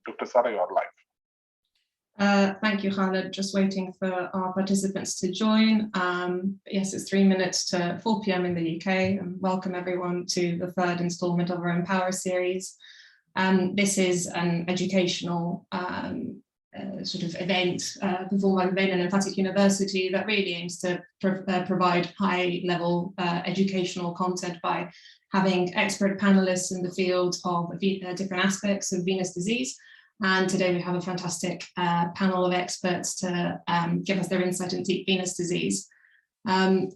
Dr. Sara, you are live. Thank you, Khaled. Just waiting for our participants to join. Yes, it's 3 minutes to 4 p.m. in the UK, and welcome everyone to the third installment of our EmPowHER series. This is an educational sort of event performed by the Venous and Lymphatic University that really aims to provide high-level educational content by having expert panelists in the field of different aspects of venous disease. And today we have a fantastic panel of experts to give us their insight into venous disease.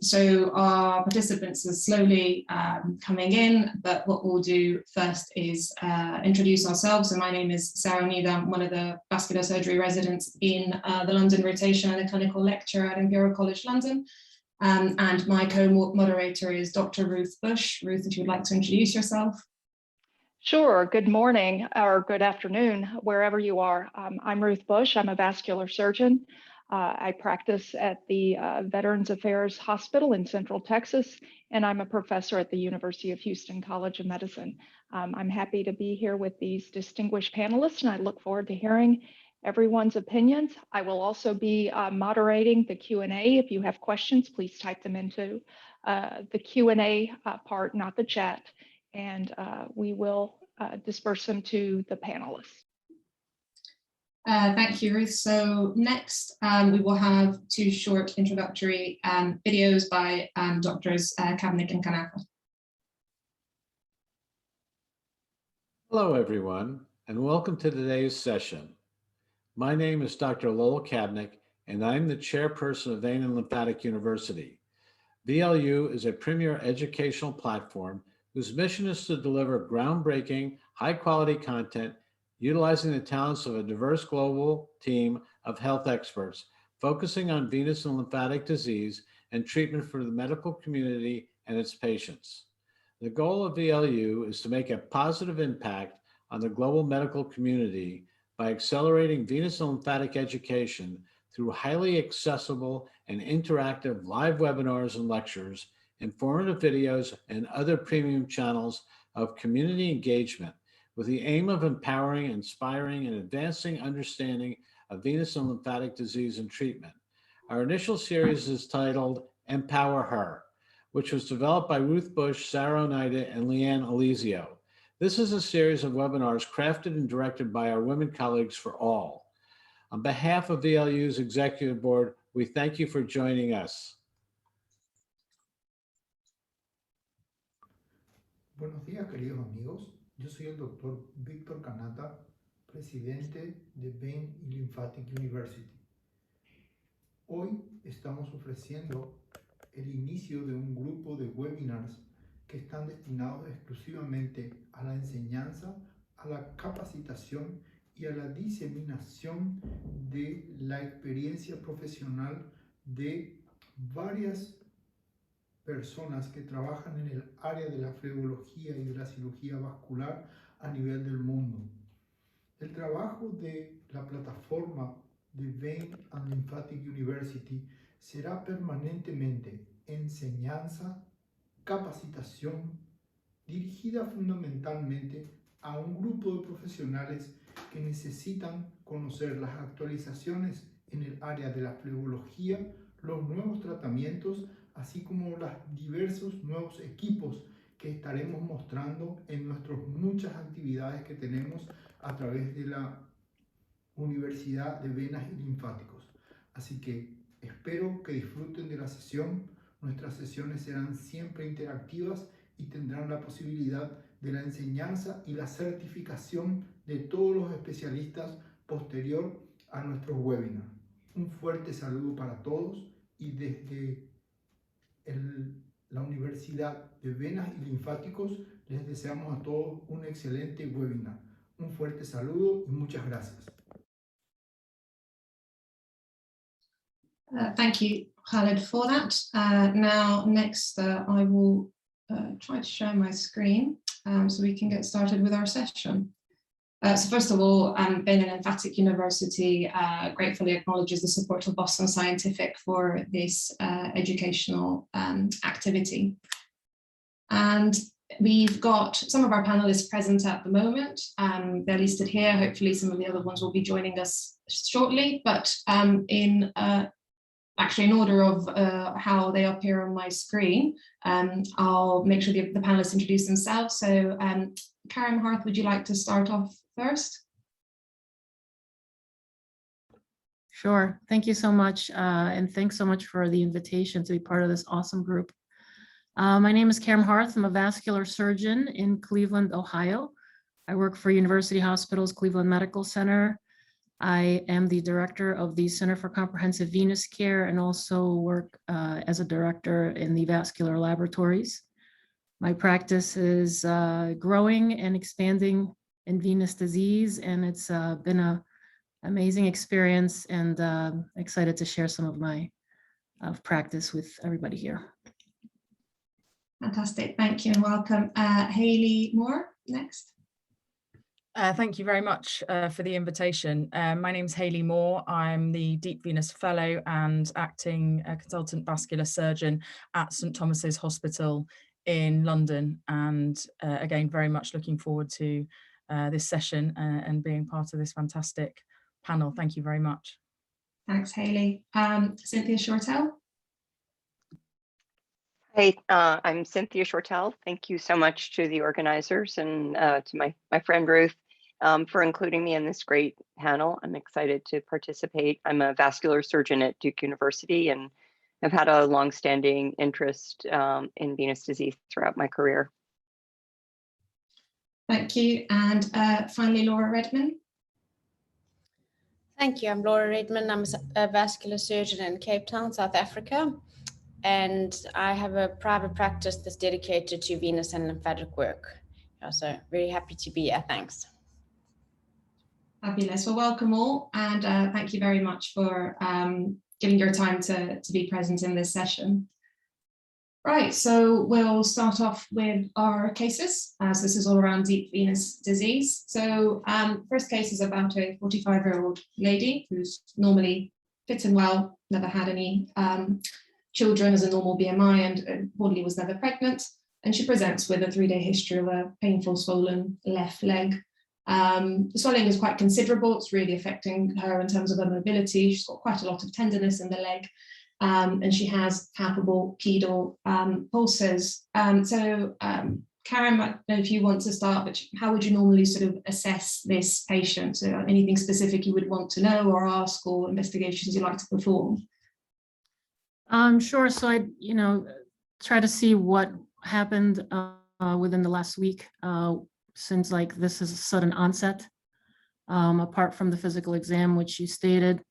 So our participants are slowly coming in, but what we'll do first is introduce ourselves. So my name is Sarah Onida. I'm one of the vascular surgery residents in the London rotation and a clinical lecturer at Imperial College London. And my co-moderator is Dr. Ruth Bush. Ruth, if you'd like to introduce yourself. Sure. Good morning or good afternoon, wherever you are. I'm Ruth Bush. I'm a vascular surgeon. I practice at the Veterans Affairs Hospital in Central Texas, and I'm a professor at the University of Houston College of Medicine. I'm happy to be here with these distinguished panelists, and I look forward to hearing everyone's opinions. I will also be moderating the Q&A. If you have questions, please type them into the Q&A part, not the chat. And we will disperse them to the panelists. Thank you, Ruth. So next, we will have 2 short introductory videos by Drs. Kabnik and Kanaka. Hello, everyone, and welcome to today's session. My name is Dr. Lowell Kabnik, and I'm the chairperson of Venous and Lymphatic University. VLU is a premier educational platform whose mission is to deliver groundbreaking, high-quality content utilizing the talents of a diverse global team of health experts focusing on venous and lymphatic disease and treatment for the medical community and its patients. The goal of VLU is to make a positive impact on the global medical community by accelerating venous and lymphatic education through highly accessible and interactive live webinars and lectures, informative videos, and other premium channels of community engagement with the aim of empowering, inspiring, and advancing understanding of venous and lymphatic disease and treatment. Our initial series is titled EmPowHER, which was developed by Ruth Bush, Sarah Onida, and Leanne Alizio. This is a series of webinars crafted and directed by our women colleagues for all. On behalf of VLU's Executive Board, we thank you for joining us. Buenos días, queridos amigos. Yo soy el doctor Víctor Canata, presidente de Venous y Lymphatic University. Hoy estamos ofreciendo el inicio de un grupo de webinars que están destinados exclusivamente a la enseñanza, a la capacitación y a la diseminación de la experiencia profesional de varias personas que trabajan en el área de la flebología y de la cirugía vascular a nivel del mundo. El trabajo de la plataforma de Venous and Lymphatic University será permanentemente enseñanza, capacitación, dirigida fundamentalmente a un grupo de profesionales que necesitan conocer las actualizaciones en el área de la flebología, los nuevos tratamientos, así como los diversos nuevos equipos que estaremos mostrando en nuestras muchas actividades que tenemos a través de la Universidad de Venas y Linfáticos. Así que espero que disfruten de la sesión. Nuestras sesiones serán siempre interactivas y tendrán la posibilidad de la enseñanza y la certificación de todos los especialistas posterior a nuestros webinars. Un fuerte saludo para todos y desde la Universidad de Venas y Linfáticos les deseamos a todos un excelente webinar. Un fuerte saludo y muchas gracias. Thank you, Khaled, for that. Now, next, I will try to share my screen so we can get started with our session. So first of all, Venous and Lymphatic University gratefully acknowledges the support of Boston Scientific for this educational activity. And we've got some of our panelists present at the moment. They're listed here. Hopefully some of the other ones will be joining us shortly, but actually in order of how they appear on my screen, I'll make sure the panelists introduce themselves. So Karen Harth, would you like to start off first? Sure. Thank you so much. And thanks so much for the invitation to be part of this awesome group. My name is Karen Harth. I'm a vascular surgeon in Cleveland, Ohio. I work for University Hospitals Cleveland Medical Center. I am the director of the Center for Comprehensive Venous Care and also work as a director in the vascular laboratories. My practice is growing and expanding in venous disease, and it's been an amazing experience, and excited to share some of my practice with everybody here. Fantastic, thank you and welcome. Hayley Moore, next. Thank you very much for the invitation. My name is Hayley Moore. I'm the Deep Venous Fellow and acting consultant vascular surgeon at St Thomas's Hospital in London. And again, very much looking forward to this session and being part of this fantastic panel. Thank you very much. Thanks, Hayley. Cynthia Shortell. Hey, I'm Cynthia Shortell. Thank you so much to the organizers and to my friend Ruth for including me in this great panel. I'm excited to participate. I'm a vascular surgeon at Duke University and have had a longstanding interest in venous disease throughout my career. Thank you. And finally, Laura Redman. Thank you. I'm Laura Redman. I'm a vascular surgeon in Cape Town, South Africa. And I have a private practice that's dedicated to venous and lymphatic work. So very happy to be here. Thanks. Fabulous. Well, welcome all. And thank you very much for giving your time to be present in this session. Right, so we'll start off with our cases, as this is all around deep venous disease. So first case is about a 45-year-old lady who's normally fit and well, never had any children, as a normal BMI, and importantly was never pregnant. And she presents with a 3-day history of a painful swollen left leg. The swelling is quite considerable. It's really affecting her in terms of her mobility. She's got quite a lot of tenderness in the leg. And she has palpable pedal pulses. Karen, I don't know if you want to start, but how would you normally sort of assess this patient? So anything specific you would want to know or ask, or investigations you'd like to perform? Sure. So I, try to see what happened within the last week, since like this is a sudden onset, apart from the physical exam, which you stated.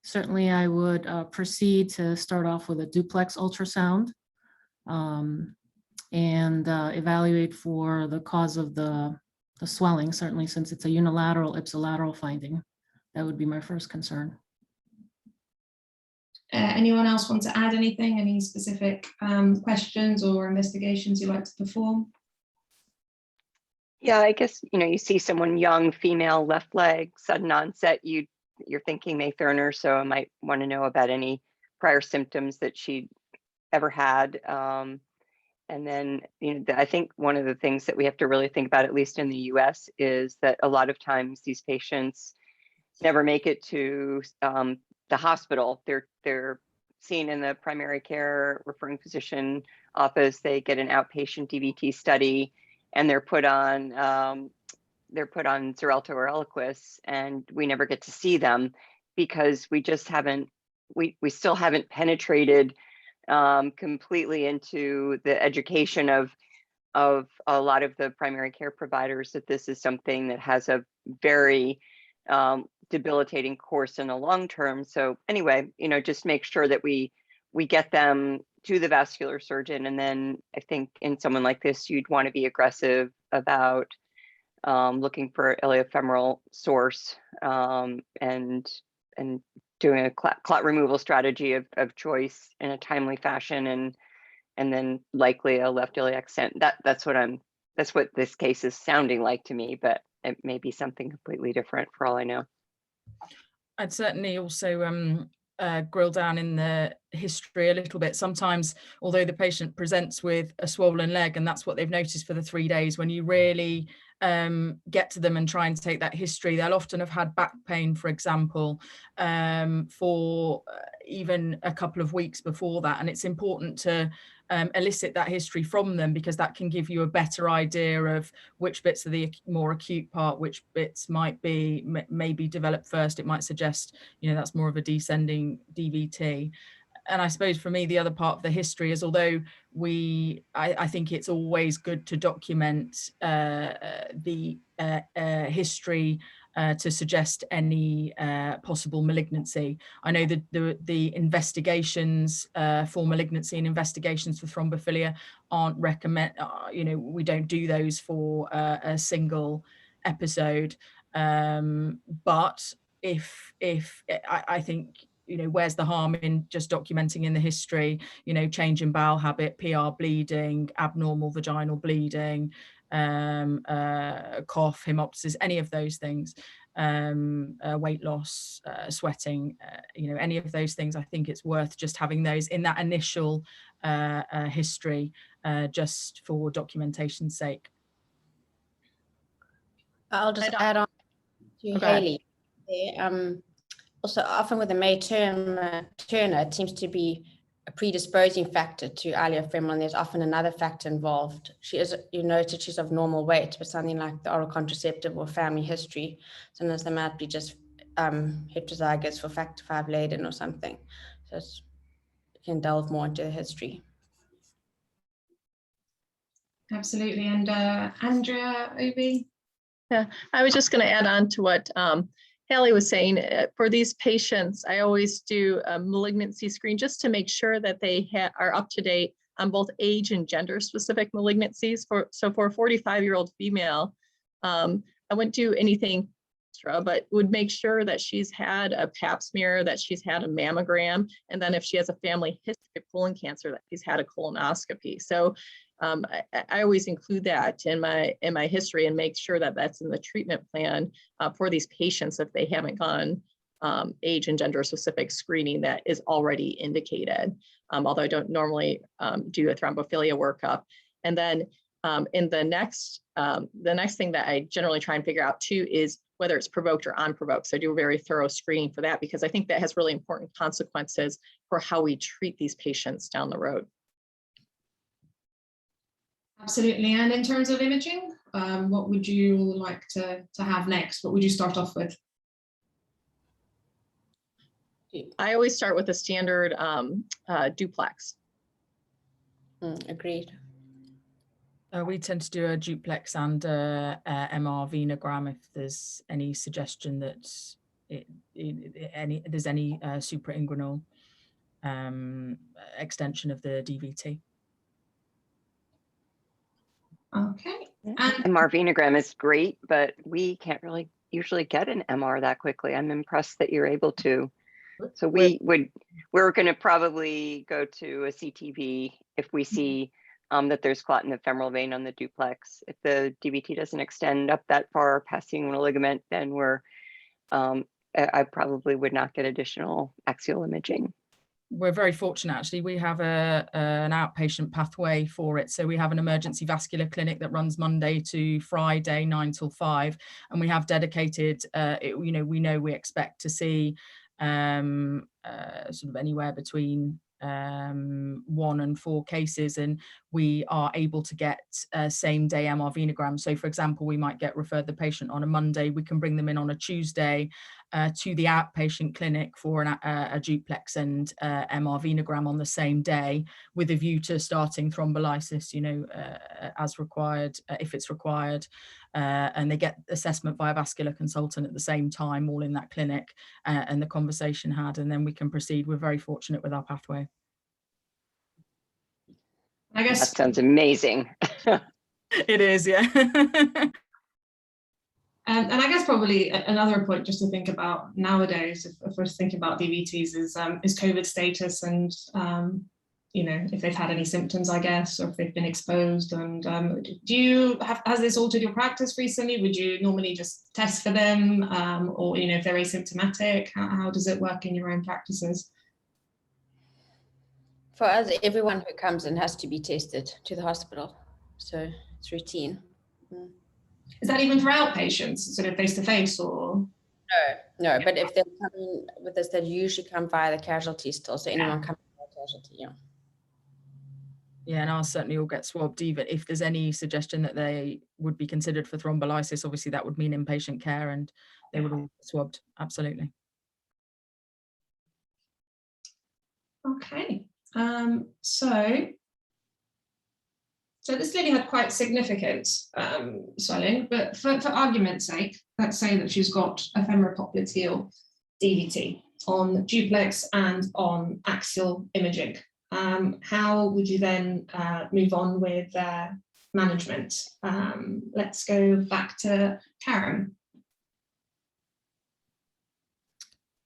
Certainly, I would proceed to start off with a duplex ultrasound and evaluate for the cause of the swelling, certainly since it's a unilateral ipsilateral finding. That would be my first concern. Anyone else want to add anything? Any specific questions or investigations you'd like to perform? Yeah, I guess, you see someone young, female, left leg, sudden onset, you're thinking May Thurner, so I might want to know about any prior symptoms that she ever had. And then, I think one of the things that we have to really think about, at least in the US, is that a lot of times these patients never make it to the hospital. They're seen in the primary care referring physician office. They get an outpatient DVT study, and they're put on Xarelto or Eliquis, and we never get to see them because we just haven't, we still haven't penetrated completely into the education of a lot of the primary care providers that this is something that has a very debilitating course in the long term. So anyway, just make sure that we get them to the vascular surgeon. And then I think in someone like this, you'd want to be aggressive about looking for iliofemoral source and doing a clot removal strategy of choice in a timely fashion, and then likely a left iliac stent. That's what this case is sounding like to me, but it may be something completely different for all I know. I'd certainly also grill down in the history a little bit. Sometimes, although the patient presents with a swollen leg and that's what they've noticed for the 3 days, when you really get to them and try and take that history, they'll often have had back pain, for example, for even a couple of weeks before that. And it's important to elicit that history from them, because that can give you a better idea of which bits are the more acute part, which bits might be maybe develop first. It might suggest, you know, that's more of a descending DVT. And I suppose for me, the other part of the history is, although I think it's always good to document the history to suggest any possible malignancy. I know that the investigations for malignancy and investigations for thrombophilia aren't recommend, you know, we don't do those for a single episode. But if I think, you know, where's the harm in just documenting in the history, you know, change in bowel habit, PR bleeding, abnormal vaginal bleeding, cough, hemoptysis, any of those things, weight loss, sweating, you know, any of those things. I think it's worth just having those in that initial history, just for documentation's sake. I'll just add on to Hayley. Also, often with the May Turner, it seems to be a predisposing factor to iliofemoral, and there's often another factor involved. You noted she's of normal weight, but something like the oral contraceptive or family history, sometimes they might be just heterozygous for factor V Leiden or something. So you can delve more into the history. Absolutely. And Andrea Obi? Yeah, I was just going to add on to what Haley was saying. For these patients, I always do a malignancy screen just to make sure that they are up to date on both age and gender specific malignancies. So for a 45-year-old female, I wouldn't do anything extra, but would make sure that she's had a pap smear, that she's had a mammogram, and then if she has a family history of colon cancer, that she's had a colonoscopy. So I always include that in my history and make sure that that's in the treatment plan for these patients if they haven't gone age and gender specific screening that is already indicated. Although I don't normally do a thrombophilia workup. And then in the next thing that I generally try and figure out too is whether it's provoked or unprovoked. So I do a very thorough screening for that, because I think that has really important consequences for how we treat these patients down the road. Absolutely. And in terms of imaging, what would you like to have next? What would you start off with? I always start with a standard duplex. Agreed. We tend to do a duplex and MR venogram if there's any suggestion that there's any suprainguinal extension of the DVT. Okay. MR venogram is great, but we can't really usually get an MR that quickly. I'm impressed that you're able to. So we're going to probably go to a CTV if we see that there's clot in the femoral vein on the duplex. If the DVT doesn't extend up that far past the inguinal ligament, then I probably would not get additional axial imaging. We're very fortunate, actually. We have an outpatient pathway for it. So we have an emergency vascular clinic that runs Monday to Friday, 9 till 5. And we have dedicated, we know we expect to see sort of anywhere between 1 and 4 cases, and we are able to get same day MR venogram. So for example, we might referred the patient on a Monday, we can bring them in on a Tuesday to the outpatient clinic for a duplex and MR venogram on the same day, with a view to starting thrombolysis, as required, if it's required, and they get assessment by a vascular consultant at the same time, all in that clinic, and the conversation had, and then we can proceed. We're very fortunate with our pathway. I guess that sounds amazing. It is, yeah. And I guess probably another point just to think about nowadays, if we're thinking about DVTs, is COVID status and you know, if they've had any symptoms, I guess, or if they've been exposed. And has this altered your practice recently? Would you normally just test for them, or, you know, if they're asymptomatic, how does it work in your own practices? For us, everyone who comes in has to be tested to the hospital, so it's routine. Is that even for outpatients, sort of face-to-face, or? No, but if they're coming with us, they usually come via the casualty still, so anyone coming via casualty, yeah. Yeah, and I'll certainly all get swabbed, even if there's any suggestion that they would be considered for thrombolysis. Obviously, that would mean inpatient care, and they would all get swabbed, absolutely. Okay, so this lady had quite significant swelling, but for argument's sake, let's say that she's got a femoropopliteal DVT on duplex and on axial imaging. How would you then move on with management? Let's go back to Karen.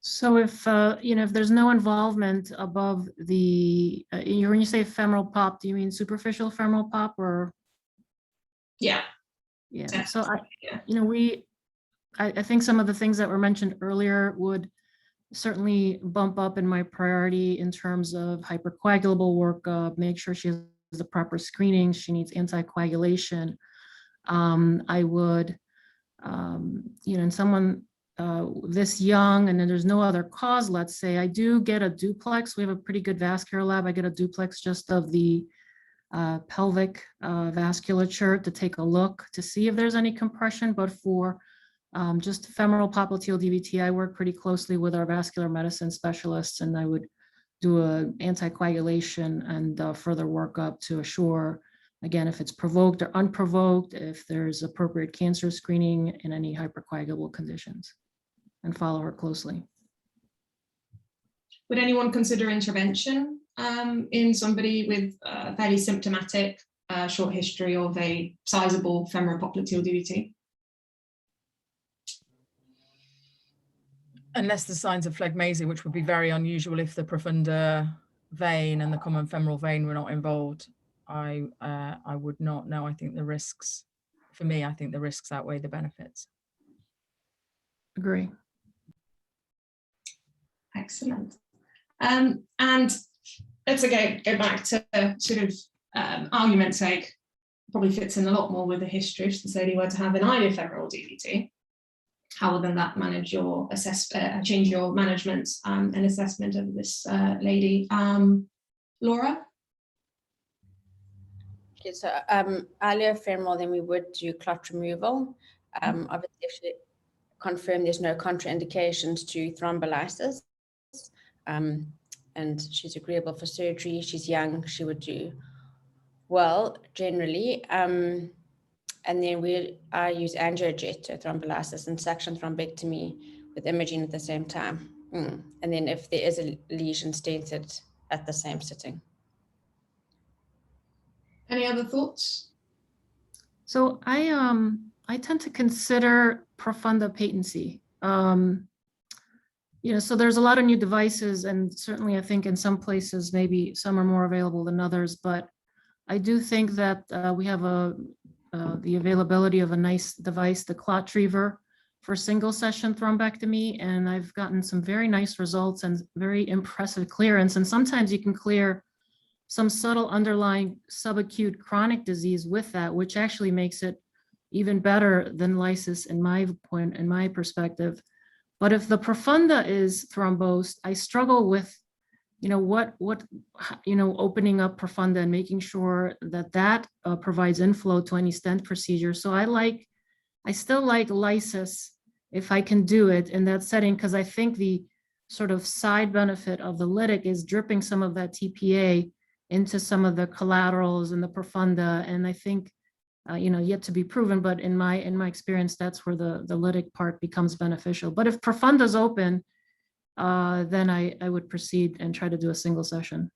So if, you know, if there's no involvement above the, when you say femoral pop, do you mean superficial femoral pop or? Yeah. Yeah, so you know, I think some of the things that were mentioned earlier would certainly bump up in my priority in terms of hypercoagulable workup, make sure she has the proper screening, she needs anticoagulation. I would, you know, in someone this young and then there's no other cause, let's say, I do get a duplex. We have a pretty good vascular lab. I get a duplex just of the pelvic vasculature to take a look to see if there's any compression, but for just femoral popliteal DVT, I work pretty closely with our vascular medicine specialists, and I would do an anticoagulation and further workup to assure, again, if it's provoked or unprovoked, if there's appropriate cancer screening in any hypercoagulable conditions, and follow her closely. Would anyone consider intervention in somebody with fairly symptomatic short history of a sizable femoropopliteal DVT? Unless the signs of phlegmasia, which would be very unusual if the profunda vein and the common femoral vein were not involved, I would not know. I think the risks, for me, I think the risks outweigh the benefits. Agree. Excellent. And let's again go back to sort of argument's sake, probably fits in a lot more with the history. If this lady were to have an iliofemoral DVT, how will then that manage your change your management and assessment of this lady? Laura? Okay, so iliofemoral, then we would do clot removal. Obviously, if she confirmed there's no contraindications to thrombolysis, and she's agreeable for surgery, she's young, she would do well generally. And then I use angiojet to thrombolysis and suction thrombectomy with imaging at the same time. And then if there is a lesion, stented at the same sitting. Any other thoughts? So I tend to consider profunda patency. You know, so there's a lot of new devices, and certainly I think in some places, maybe some are more available than others, but I do think that we have the availability of a nice device, the ClotTriever, for single session thrombectomy. And I've gotten some very nice results and very impressive clearance. And sometimes you can clear some subtle underlying subacute chronic disease with that, which actually makes it even better than lysis in my perspective. But if the profunda is thrombosed, I struggle with, you know, opening up profunda and making sure that provides inflow to any stent procedure. So I still like lysis if I can do it in that setting, because I think the sort of side benefit of the lytic is dripping some of that TPA into some of the collaterals and the profunda. And I think, you know, yet to be proven, but in my experience, that's where the lytic part becomes beneficial. But if profunda's open, then I would proceed and try to do a single session.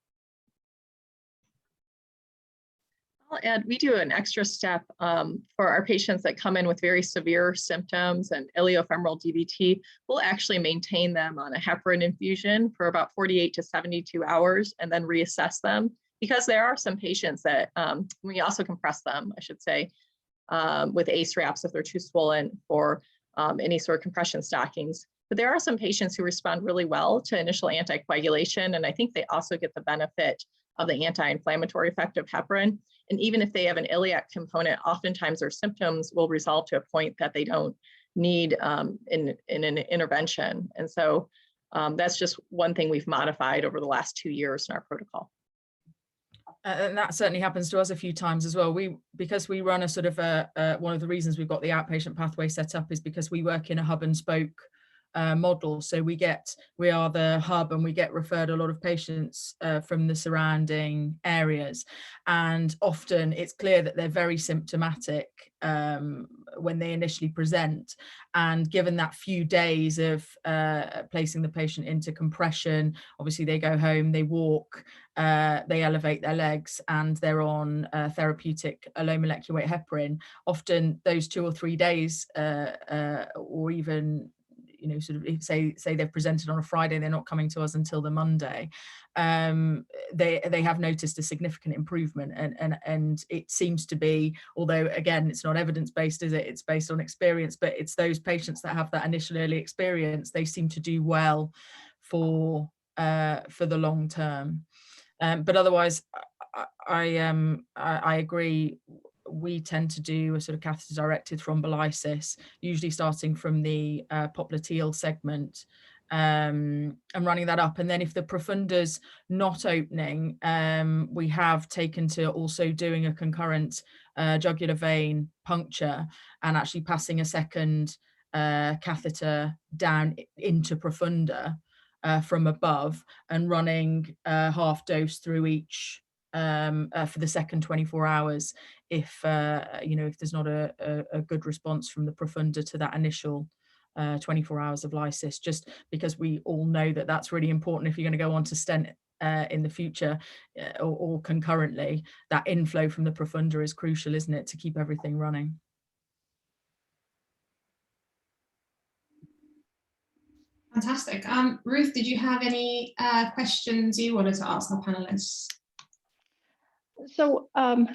I'll add, we do an extra step for our patients that come in with very severe symptoms and iliofemoral DVT. We'll actually maintain them on a heparin infusion for about 48 to 72 hours and then reassess them, because there are some patients that we also compress them, I should say, with ACE wraps if they're too swollen, for any sort of compression stockings. But there are some patients who respond really well to initial anticoagulation, and I think they also get the benefit of the anti-inflammatory effect of heparin. And even if they have an iliac component, oftentimes their symptoms will resolve to a point that they don't need in an intervention. And so that's just one thing we've modified over the last 2 years in our protocol. And that certainly happens to us a few times as well. Because we run a sort of one of the reasons we've got the outpatient pathway set up is because we work in a hub and spoke model. So we are the hub, and we get referred a lot of patients from the surrounding areas. And often it's clear that they're very symptomatic when they initially present. And given that few days of placing the patient into compression, obviously they go home, they walk, they elevate their legs, and they're on therapeutic low molecular weight heparin. Often those 2 or 3 days, or even, you know, sort of say they've presented on a Friday, they're not coming to us until the Monday. They have noticed a significant improvement, and it seems to be, although again it's not evidence-based, is it? It's based on experience, but it's those patients that have that initial early experience, they seem to do well for the long term. But otherwise, I agree. We tend to do a sort of catheter-directed thrombolysis, usually starting from the popliteal segment, and running that up. And then if the profunda's not opening, we have taken to also doing a concurrent jugular vein puncture and actually passing a second catheter down into profunda from above, and running half dose through each for the second 24 hours if you know, if there's not a good response from the profunda to that initial 24 hours of lysis, just because we all know that that's really important if you're going to go on to stent in the future, or concurrently. That inflow from the profunda is crucial, isn't it, to keep everything running. Fantastic. Ruth, did you have any questions you wanted to ask our panelists? So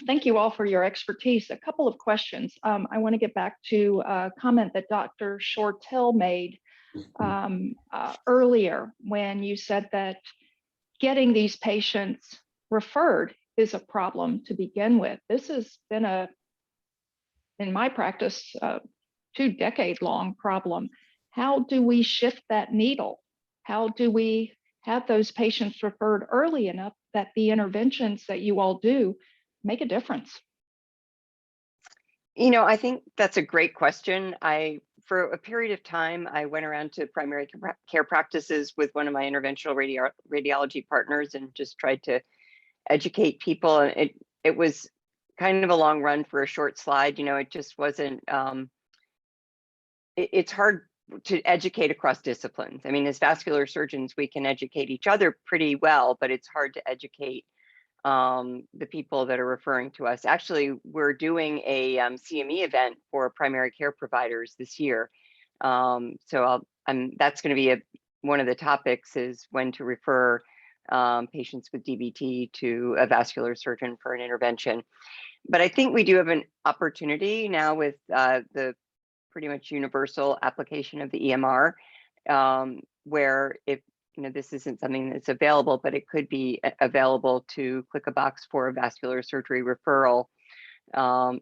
thank you all for your expertise. A couple of questions. I want to get back to a comment that Dr. Shortell made earlier, when you said that getting these patients referred is a problem to begin with. This has been in my practice, 2-decade-long problem. How do we shift that needle? How do we have those patients referred early enough that the interventions that you all do make a difference? You know, I think that's a great question. For a period of time, I went around to primary care practices with one of my interventional radiology partners and just tried to educate people. And it was kind of a long run for a short slide. You know, it just wasn't, it's hard to educate across disciplines. I mean, as vascular surgeons, we can educate each other pretty well, but it's hard to educate the people that are referring to us. Actually, we're doing a CME event for primary care providers this year. So that's going to be one of the topics, is when to refer patients with DVT to a vascular surgeon for an intervention. But I think we do have an opportunity now with the pretty much universal application of the EMR, where if, you know, this isn't something that's available, but it could be available to click a box for a vascular surgery referral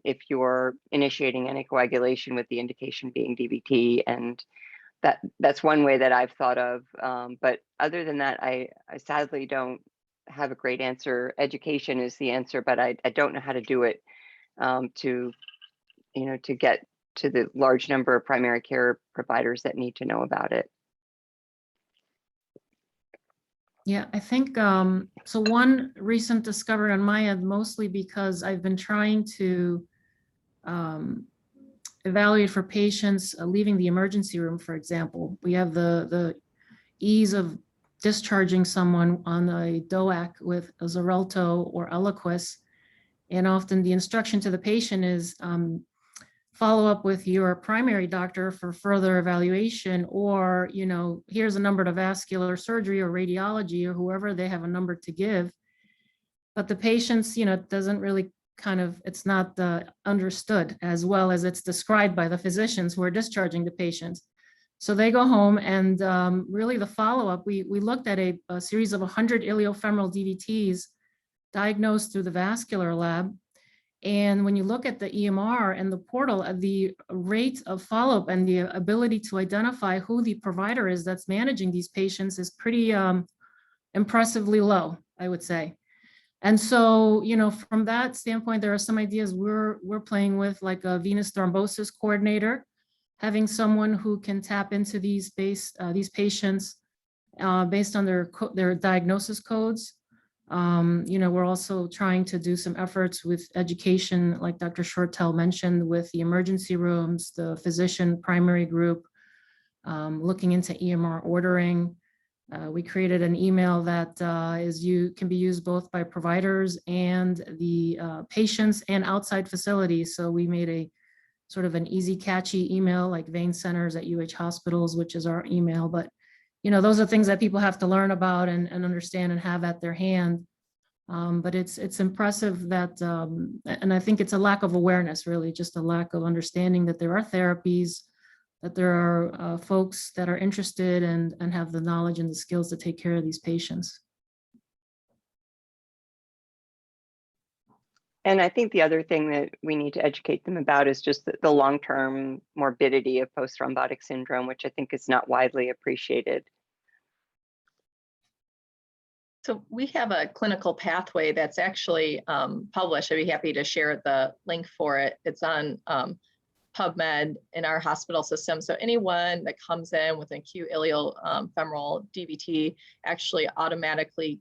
if you're initiating anticoagulation with the indication being DVT. And that's one way that I've thought of. But other than that, I sadly don't have a great answer. Education is the answer, but I don't know how to do it to get to the large number of primary care providers that need to know about it. Yeah, I think, so one recent discovery on my end, mostly because I've been trying to evaluate for patients leaving the emergency room, for example. We have the ease of discharging someone on a DOAC with a Xarelto or Eliquis, And often the instruction to the patient is follow up with your primary doctor for further evaluation, or, you know, here's a number to vascular surgery or radiology or whoever, they have a number to give. But the patients, you know, doesn't really it's not understood as well as it's described by the physicians who are discharging the patients. So they go home and really the follow-up, we looked at a series of 100 iliofemoral DVTs diagnosed through the vascular lab. And when you look at the EMR and the portal, the rate of follow-up and the ability to identify who the provider is that's managing these patients is pretty impressively low, I would say. And so, you know, from that standpoint, there are some ideas we're playing with, like a venous thrombosis coordinator, having someone who can tap into these patients based on their diagnosis codes. You know, we're also trying to do some efforts with education, like Dr. Shortell mentioned, with the emergency rooms, the physician primary group, looking into EMR ordering. We created an email that can be used both by providers and the patients and outside facilities. So we made a sort of an easy, catchy email like vein centers at UH hospitals, which is our email. But, you know, those are things that people have to learn about and understand and have at their hand. But it's impressive that, and I think it's a lack of awareness, really, just a lack of understanding that there are therapies, that there are folks that are interested and have the knowledge and the skills to take care of these patients. And I think the other thing that we need to educate them about is just the long-term morbidity of post-thrombotic syndrome, which I think is not widely appreciated. So we have a clinical pathway that's actually published. I'd be happy to share the link for it. It's on PubMed in our hospital system. So anyone that comes in with an acute iliofemoral DVT actually automatically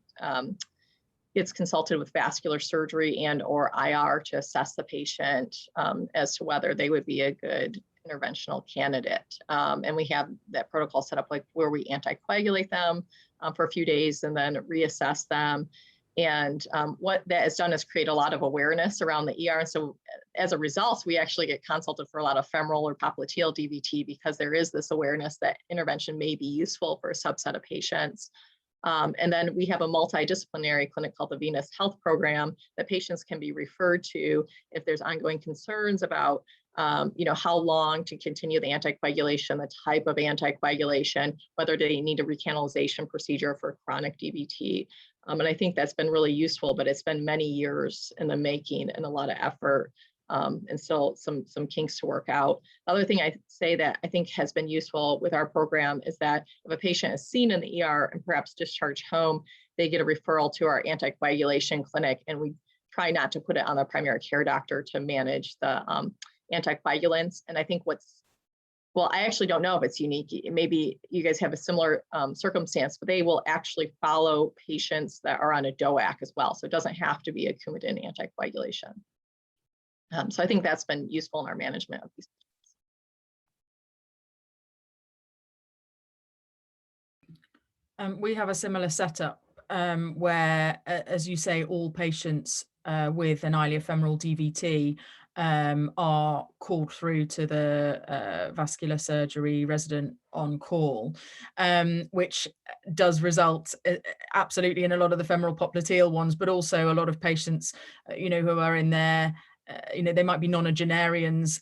gets consulted with vascular surgery and or IR to assess the patient as to whether they would be a good interventional candidate. And we have that protocol set up, like where we anticoagulate them for a few days and then reassess them. And what that has done is create a lot of awareness around the ER. And so as a result, we actually get consulted for a lot of femoral or popliteal DVT because there is this awareness that intervention may be useful for a subset of patients. And then we have a multidisciplinary clinic called the Venous Health Program that patients can be referred to if there's ongoing concerns about you know, how long to continue the anticoagulation, the type of anticoagulation, whether they need a recanalization procedure for chronic DVT. And I think that's been really useful, but it's been many years in the making and a lot of effort and still some kinks to work out. The other thing I say that I think has been useful with our program is that if a patient is seen in the ER and perhaps discharged home, they get a referral to our anticoagulation clinic, and we try not to put it on the primary care doctor to manage the anticoagulants. And I think well, I actually don't know if it's unique. Maybe you guys have a similar circumstance, but they will actually follow patients that are on a DOAC as well. So it doesn't have to be a Coumadin anticoagulation. So I think that's been useful in our management of these patients. We have a similar setup where, as you say, all patients with an iliofemoral DVT are called through to the vascular surgery resident on call, which does result absolutely in a lot of the femoral popliteal ones, but also a lot of patients, you know, who are in there. You know, they might be nonagenarians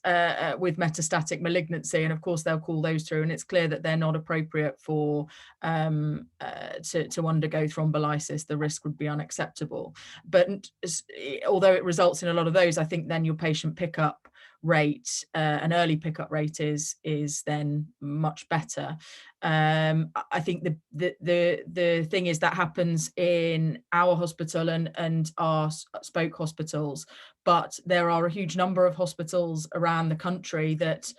with metastatic malignancy, and of course they'll call those through, and it's clear that they're not appropriate for to undergo thrombolysis. The risk would be unacceptable. But although it results in a lot of those, I think then your patient pickup rate, an early pickup rate is then much better. I think the thing is that happens in our hospital and our spoke hospitals, but there are a huge number of hospitals around the country that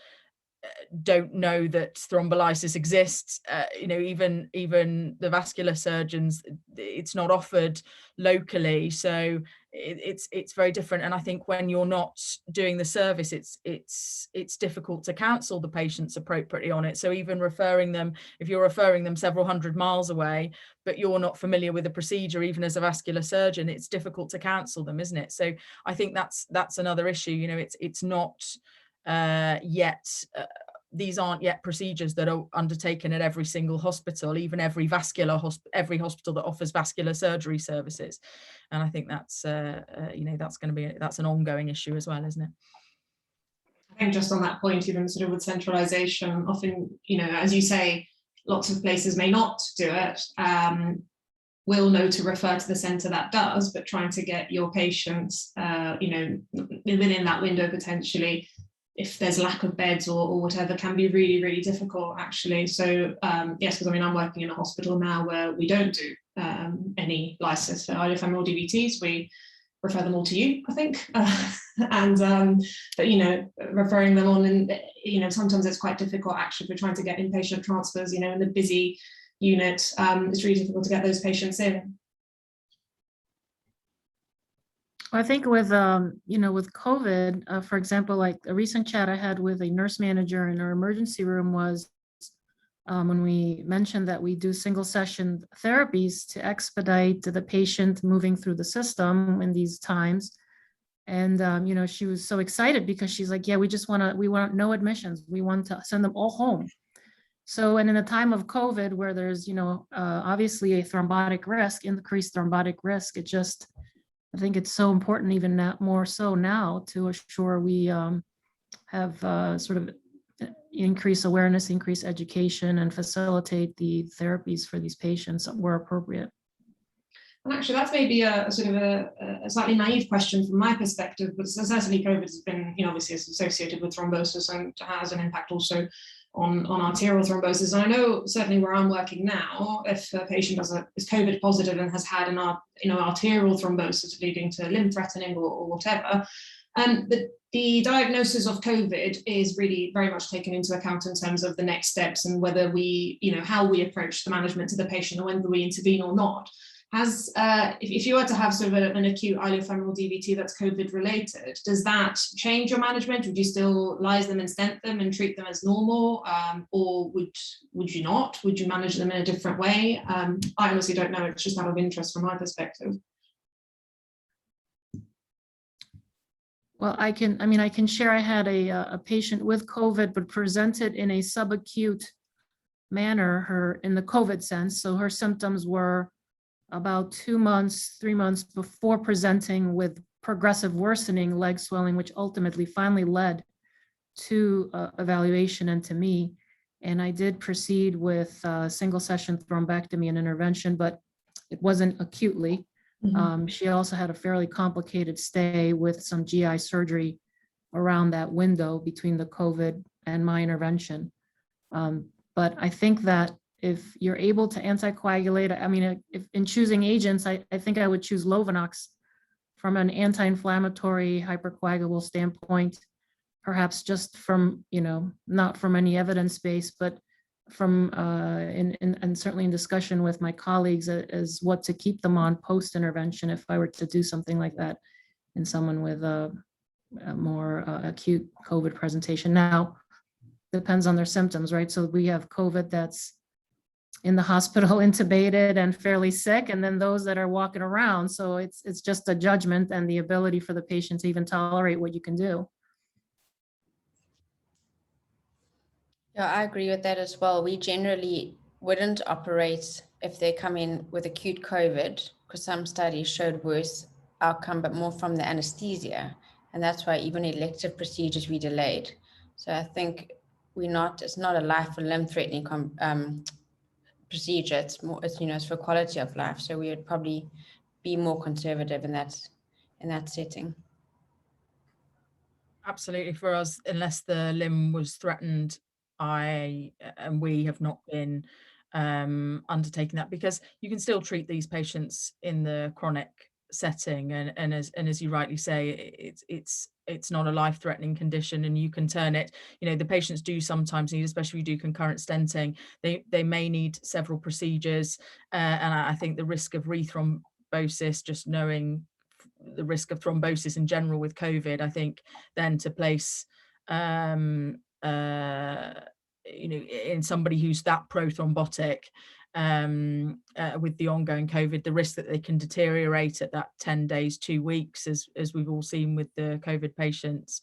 don't know that thrombolysis exists. You know, even the vascular surgeons, it's not offered locally, so it's very different. And I think when you're not doing the service, it's difficult to counsel the patients appropriately on it. So even referring them, if you're referring them several hundred miles away, but you're not familiar with the procedure, even as a vascular surgeon, it's difficult to counsel them, isn't it? So I think that's another issue. You know, it's not yet. These aren't yet procedures that are undertaken at every single hospital, even every every hospital that offers vascular surgery services. And I think that's you know, that's an ongoing issue as well, isn't it? I think just on that point, even sort of with centralization, often, you know, as you say, lots of places may not do it. Will know to refer to the centre that does, but trying to get your patients, you know, within that window potentially, if there's lack of beds or whatever, can be really, really difficult actually. So yes, because I mean, I'm working in a hospital now where we don't do any lysis for iliofemoral DVTs. We refer them all to you, I think. But you know, referring them on, and you know, sometimes it's quite difficult actually if we're trying to get inpatient transfers, you know, in the busy unit. It's really difficult to get those patients in. I think with, you know, with COVID, for example, like a recent chat I had with a nurse manager in our emergency room was when we mentioned that we do single session therapies to expedite the patient moving through the system in these times. And, you know, she was so excited because she's like, yeah, we want no admissions. We want to send them all home. So, and in a time of COVID where there's, you know, obviously a thrombotic risk, increased thrombotic risk, I think it's so important, even now, more so now, to assure we have sort of increase awareness, increase education, and facilitate the therapies for these patients where appropriate. And actually, that's maybe a sort of a slightly naive question from my perspective, but certainly COVID has been, you know, obviously it's associated with thrombosis and has an impact also on arterial thrombosis. And I know certainly where I'm working now, if a patient is COVID positive and has had an arterial thrombosis leading to limb threatening or whatever, the diagnosis of COVID is really very much taken into account in terms of the next steps and whether we, you know, how we approach the management to the patient and whether we intervene or not. Has, if you were to have sort of an acute iliofemoral DVT that's COVID related, does that change your management? Would you still lyse them and stent them and treat them as normal? Or would you not? Would you manage them in a different way? I honestly don't know. It's just out of interest from my perspective. Well, I can share I had a patient with COVID, but presented in a subacute manner, in the COVID sense. So her symptoms were about 2 months, 3 months before presenting with progressive worsening leg swelling, which ultimately finally led to evaluation and to me. And I did proceed with single session thrombectomy and intervention, but it wasn't acutely. She also had a fairly complicated stay with some GI surgery around that window between the COVID and my intervention. But I think that if you're able to anticoagulate, I mean, if in choosing agents, I think I would choose Lovenox from an anti-inflammatory hypercoagulable standpoint, perhaps just from, you know, not from any evidence base, but from, and certainly in discussion with my colleagues as what to keep them on post-intervention if I were to do something like that in someone with a more acute COVID presentation. Now, depends on their symptoms, right? So we have COVID that's in the hospital intubated and fairly sick, and then those that are walking around. So it's just a judgment and the ability for the patient to even tolerate what you can do. Yeah, I agree with that as well. We generally wouldn't operate if they come in with acute COVID, because some studies showed worse outcome, but more from the anesthesia. And that's why even elective procedures we delayed. So I think it's not a life or limb threatening procedure. It's more, it's for quality of life. So we would probably be more conservative in that setting. Absolutely, for us, unless the limb was threatened, we have not been undertaking that, because you can still treat these patients in the chronic setting, and as you rightly say, it's not a life-threatening condition, and you can turn it. The patients do sometimes need, especially if you do concurrent stenting, they may need several procedures, and I think the risk of rethrombosis, just knowing the risk of thrombosis in general with COVID, I think then to place in somebody who's that prothrombotic, with the ongoing COVID, the risk that they can deteriorate at that 10 days, 2 weeks, as we've all seen with the COVID patients.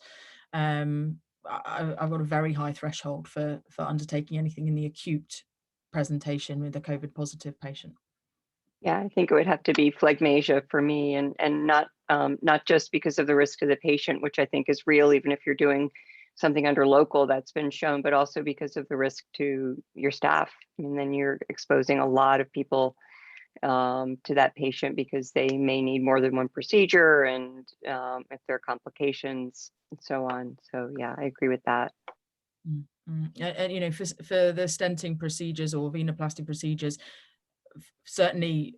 I've got a very high threshold for undertaking anything in the acute presentation with a COVID positive patient. Yeah, I think it would have to be phlegmasia for me, and not just because of the risk to the patient, which I think is real, even if you're doing something under local that's been shown, but also because of the risk to your staff. I mean, then you're exposing a lot of people to that patient because they may need more than one procedure, and if there are complications and so on. So yeah, I agree with that. And for the stenting procedures or venoplasty procedures, certainly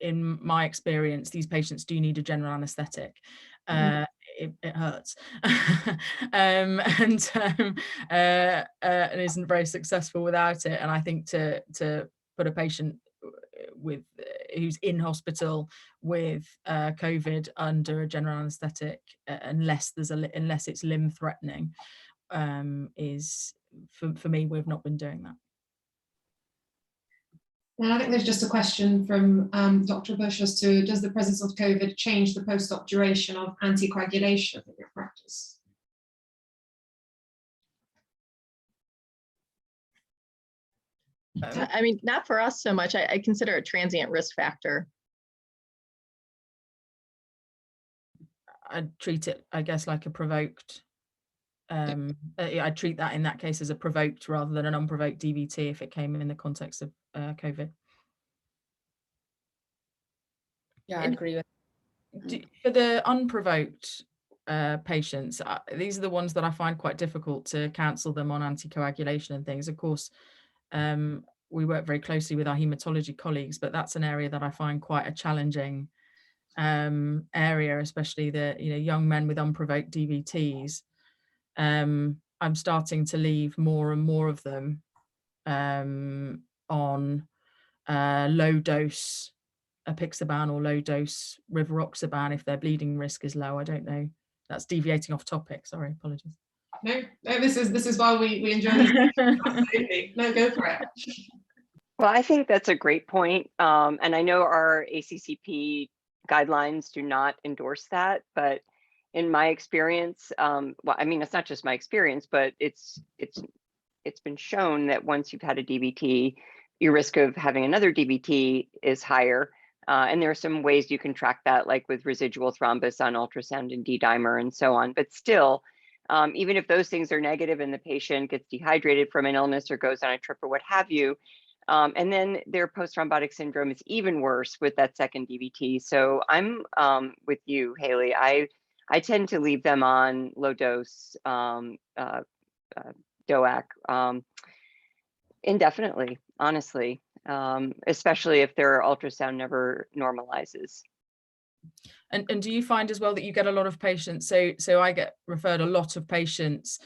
in my experience, these patients do need a general anesthetic. It hurts and isn't very successful without it. And I think to put a patient who's in hospital with COVID under a general anesthetic, unless it's limb threatening, is for me, we've not been doing that. And I think there's just a question from Dr. Bush as to, does the presence of COVID change the post-op duration of anticoagulation in your practice? I mean, not for us so much. I consider it a transient risk factor. I'd treat it, I guess, like a provoked. I'd treat that in that case as a provoked rather than an unprovoked DVT if it came in the context of COVID. Yeah, I agree with For the unprovoked patients, these are the ones that I find quite difficult to counsel them on anticoagulation and things. Of course, we work very closely with our hematology colleagues, but that's an area that I find quite a challenging area, especially the young men with unprovoked DVTs. I'm starting to leave more and more of them on low dose apixaban or low dose rivaroxaban if their bleeding risk is low. I don't know. That's deviating off topic. Sorry, apologies. No, this is why we enjoy this. Absolutely. No, go for it. Well, I think that's a great point. And I know our ACCP guidelines do not endorse that, but in my experience, well, I mean, it's not just my experience, but it's been shown that once you've had a DVT, your risk of having another DVT is higher. And there are some ways you can track that, like with residual thrombus on ultrasound and D-dimer and so on. But still, even if those things are negative and the patient gets dehydrated from an illness or goes on a trip or what have you, and then their post-thrombotic syndrome is even worse with that second DVT. So I'm with you, Haley. I tend to leave them on low dose DOAC indefinitely, honestly, especially if their ultrasound never normalizes. And do you find as well that you get a lot of patients? So I get referred a lot of patients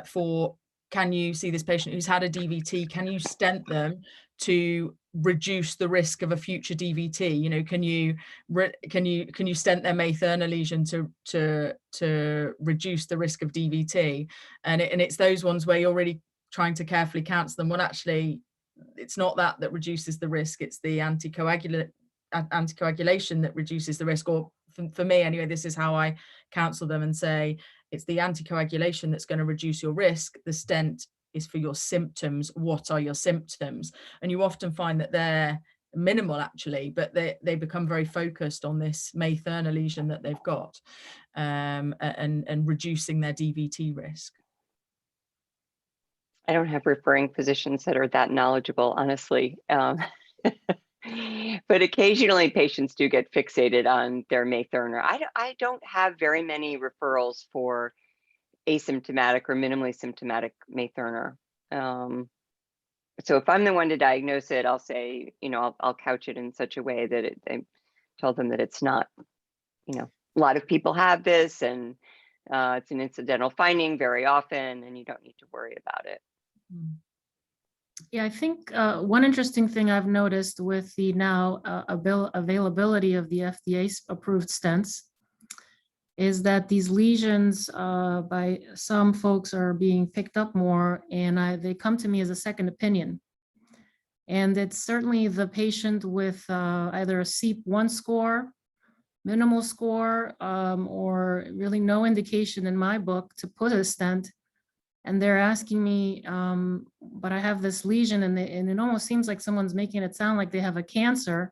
for, can you see this patient who's had a DVT? Can you stent them to reduce the risk of a future DVT? Can you stent their May-Thurner lesion to reduce the risk of DVT? And it's those ones where you're really trying to carefully counsel them. Well, actually, it's not that reduces the risk. It's the anticoagulation that reduces the risk. Or for me anyway, this is how I counsel them and say, it's the anticoagulation that's going to reduce your risk. The stent is for your symptoms. What are your symptoms? And you often find that they're minimal actually, but they become very focused on this May-Thurner lesion that they've got, and reducing their DVT risk. I don't have referring physicians that are that knowledgeable, honestly. But occasionally patients do get fixated on their May-Thurner. I don't have very many referrals for asymptomatic or minimally symptomatic May-Thurner. So if I'm the one to diagnose it, I'll say, I'll couch it in such a way that I tell them that it's not a lot of people have this, and it's an incidental finding very often, and you don't need to worry about it. Yeah, I think one interesting thing I've noticed with the now availability of the FDA-approved stents is that these lesions by some folks are being picked up more, and they come to me as a second opinion. And it's certainly the patient with either a CEAP1 score, minimal score, or really no indication in my book to put a stent. And they're asking me, but I have this lesion, and it almost seems like someone's making it sound like they have a cancer,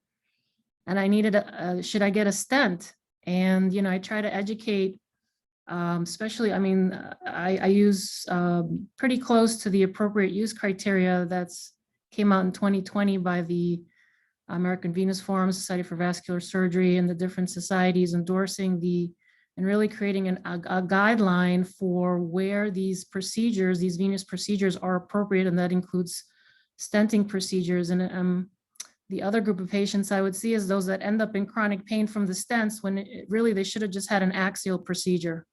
and I needed should I get a stent? And, I try to educate, especially, I use pretty close to the appropriate use criteria that's came out in 2020 by the American Venous Forum, Society for Vascular Surgery, and the different societies endorsing and really creating a guideline for where these procedures, these venous procedures, are appropriate, and that includes stenting procedures. And the other group of patients I would see is those that end up in chronic pain from the stents when really they should have just had an axial procedure.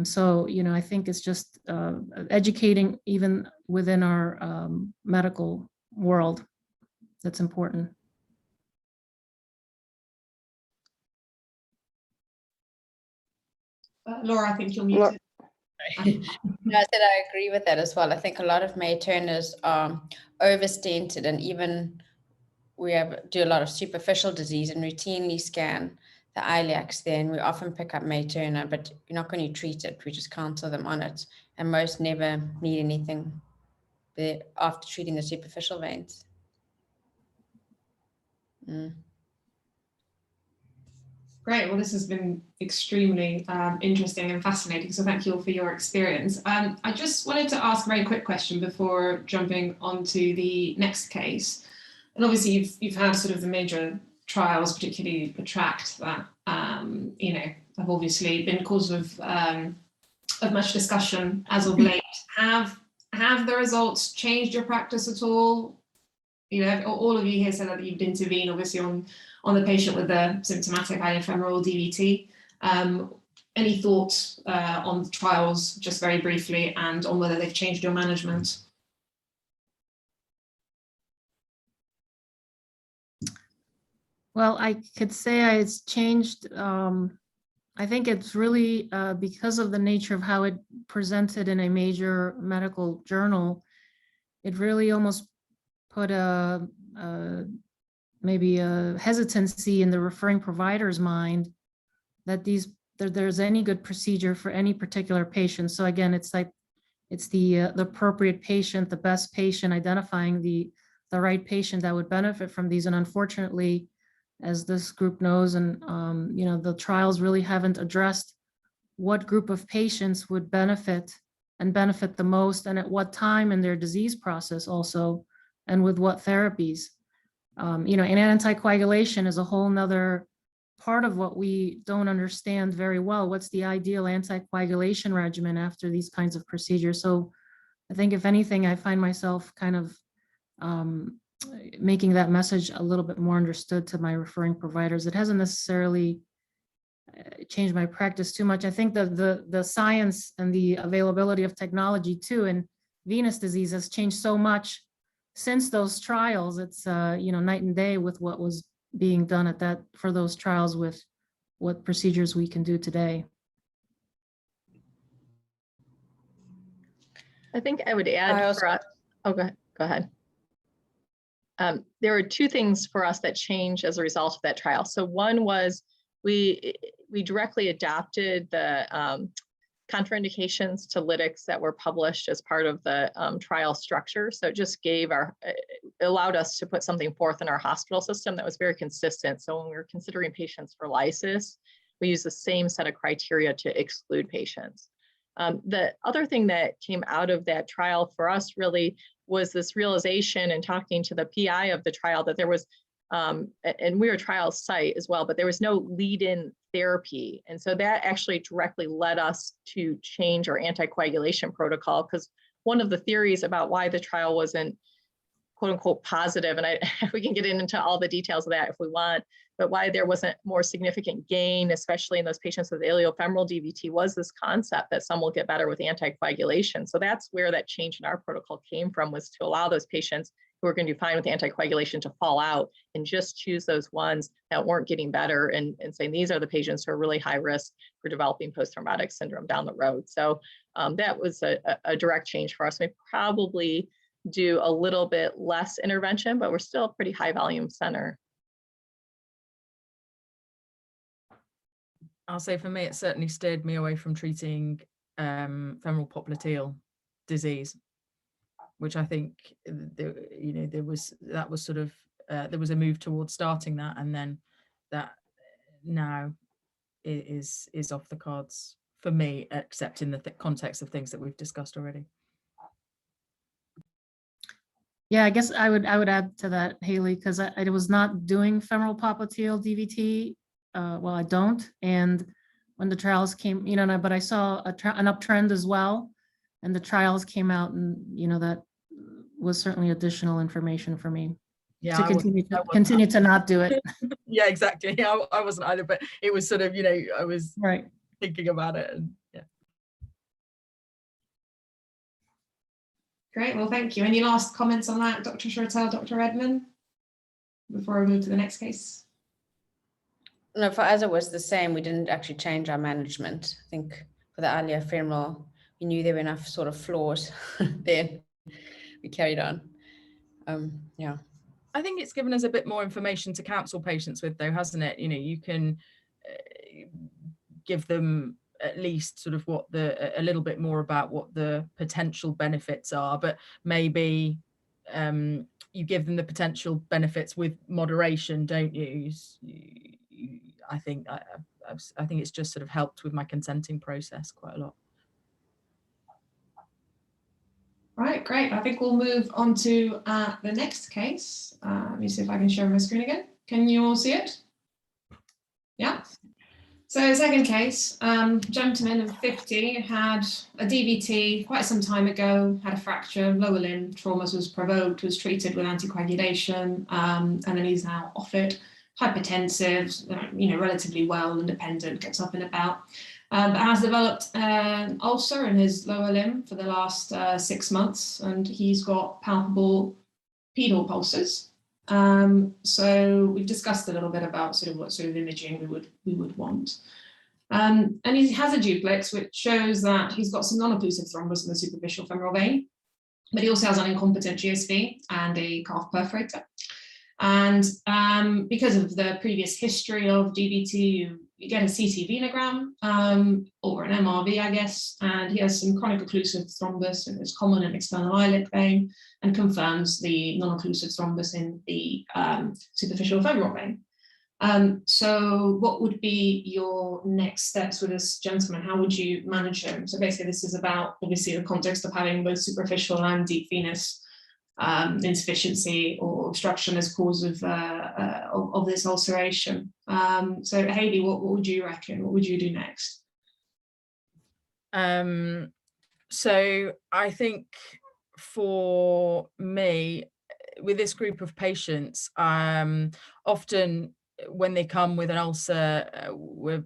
So, I think it's just educating even within our medical world that's important. Laura, I think you're muted. No, I said I agree with that as well. I think a lot of May turners are overstented, and even we do a lot of superficial disease and routinely scan the iliacs there, and we often pick up May Turner, but you're not going to treat it. We just counsel them on it, and most never need anything after treating the superficial veins. Great. Well, this has been extremely interesting and fascinating. So thank you all for your experience. I just wanted to ask a very quick question before jumping onto the next case. And obviously, you've had sort of the major trials, particularly ATTRACT, that have obviously been cause of much discussion as of late. Have the results changed your practice at all? All of you here said that you'd intervene, obviously, on the patient with the symptomatic iliofemoral DVT. Any thoughts on the trials, just very briefly, and on whether they've changed your management? Well, I could say it's changed. I think it's really because of the nature of how it presented in a major medical journal. It really almost put maybe a hesitancy in the referring provider's mind that there's any good procedure for any particular patient. So again, it's the appropriate patient, the best patient, identifying the right patient that would benefit from these. And unfortunately, as this group knows, and the trials really haven't addressed what group of patients would benefit the most, and at what time in their disease process also, and with what therapies. And anticoagulation is a whole nother part of what we don't understand very well. What's the ideal anticoagulation regimen after these kinds of procedures? So I think if anything, I find myself kind of making that message a little bit more understood to my referring providers. It hasn't necessarily changed my practice too much. I think the science and the availability of technology too in venous disease has changed so much since those trials. It's night and day with what was being done for those trials with what procedures we can do today. I think I would add for us. Oh, go ahead. There were two things for us that changed as a result of that trial. So one was we directly adopted the contraindications to lytics that were published as part of the trial structure. So it just allowed us to put something forth in our hospital system that was very consistent. So when we were considering patients for lysis, we used the same set of criteria to exclude patients. The other thing that came out of that trial for us really was this realization, and talking to the PI of the trial, that there was, and we were a trial site as well, but there was no lead-in therapy. And so that actually directly led us to change our anticoagulation protocol, because one of the theories about why the trial wasn't quote unquote positive, and we can get into all the details of that if we want, but why there wasn't more significant gain, especially in those patients with iliofemoral DVT, was this concept that some will get better with anticoagulation. So that's where that change in our protocol came from, was to allow those patients who are going to do fine with anticoagulation to fall out and just choose those ones that weren't getting better, and saying these are the patients who are really high risk for developing post-traumatic syndrome down the road. So that was a direct change for us. We probably do a little bit less intervention, but we're still a pretty high volume center. I'll say for me, it certainly steered me away from treating femoral popliteal disease, which I think there was a move towards starting that, and then that now is off the cards for me, except in the context of things that we've discussed already. Yeah, I guess I would add to that, Haley, because I was not doing femoral popliteal DVT. Well, I don't. And when the trials came, but I saw an uptrend as well, and the trials came out, and that was certainly additional information for me to continue to not do it. Yeah, exactly. I wasn't either, but it was sort of, I was thinking about it, and yeah. Great, well, thank you. Any last comments on that, Dr. Shortell, Dr. Redman, before we move to the next case? No, for us, it was the same. We didn't actually change our management. I think for the iliofemoral, we knew there were enough sort of flaws. Then we carried on. Yeah. I think it's given us a bit more information to counsel patients with, though, hasn't it? You can give them at least sort of a little bit more about what the potential benefits are, but maybe you give them the potential benefits with moderation, don't you? I think it's just sort of helped with my consenting process quite a lot. Right, great. I think we'll move on to the next case. Let me see if I can share my screen again. Can you all see it? Yeah. So second case, gentleman of 50 had a DVT quite some time ago, had a fracture, lower limb, trauma was provoked, was treated with anticoagulation, and then he's now off it. Hypertensive, relatively well, independent, gets up and about, but has developed an ulcer in his lower limb for the last 6 months, and he's got palpable pedal pulses. So we've discussed a little bit about sort of what sort of imaging we would want. And he has a duplex, which shows that he's got some non-occlusive thrombus in the superficial femoral vein, but he also has an incompetent GSV and a calf perforator. And because of the previous history of DVT, you get a CT venogram or an MRV, I guess, and he has some chronic occlusive thrombus in his common and external iliac vein, and confirms the non-occlusive thrombus in the superficial femoral vein. So what would be your next steps with this gentleman? How would you manage him? So basically this is about, obviously, the context of having both superficial and deep venous insufficiency or obstruction as cause of this ulceration. So Haley, what would you reckon? What would you do next? So I think for me, with this group of patients, often when they come with an ulcer, we're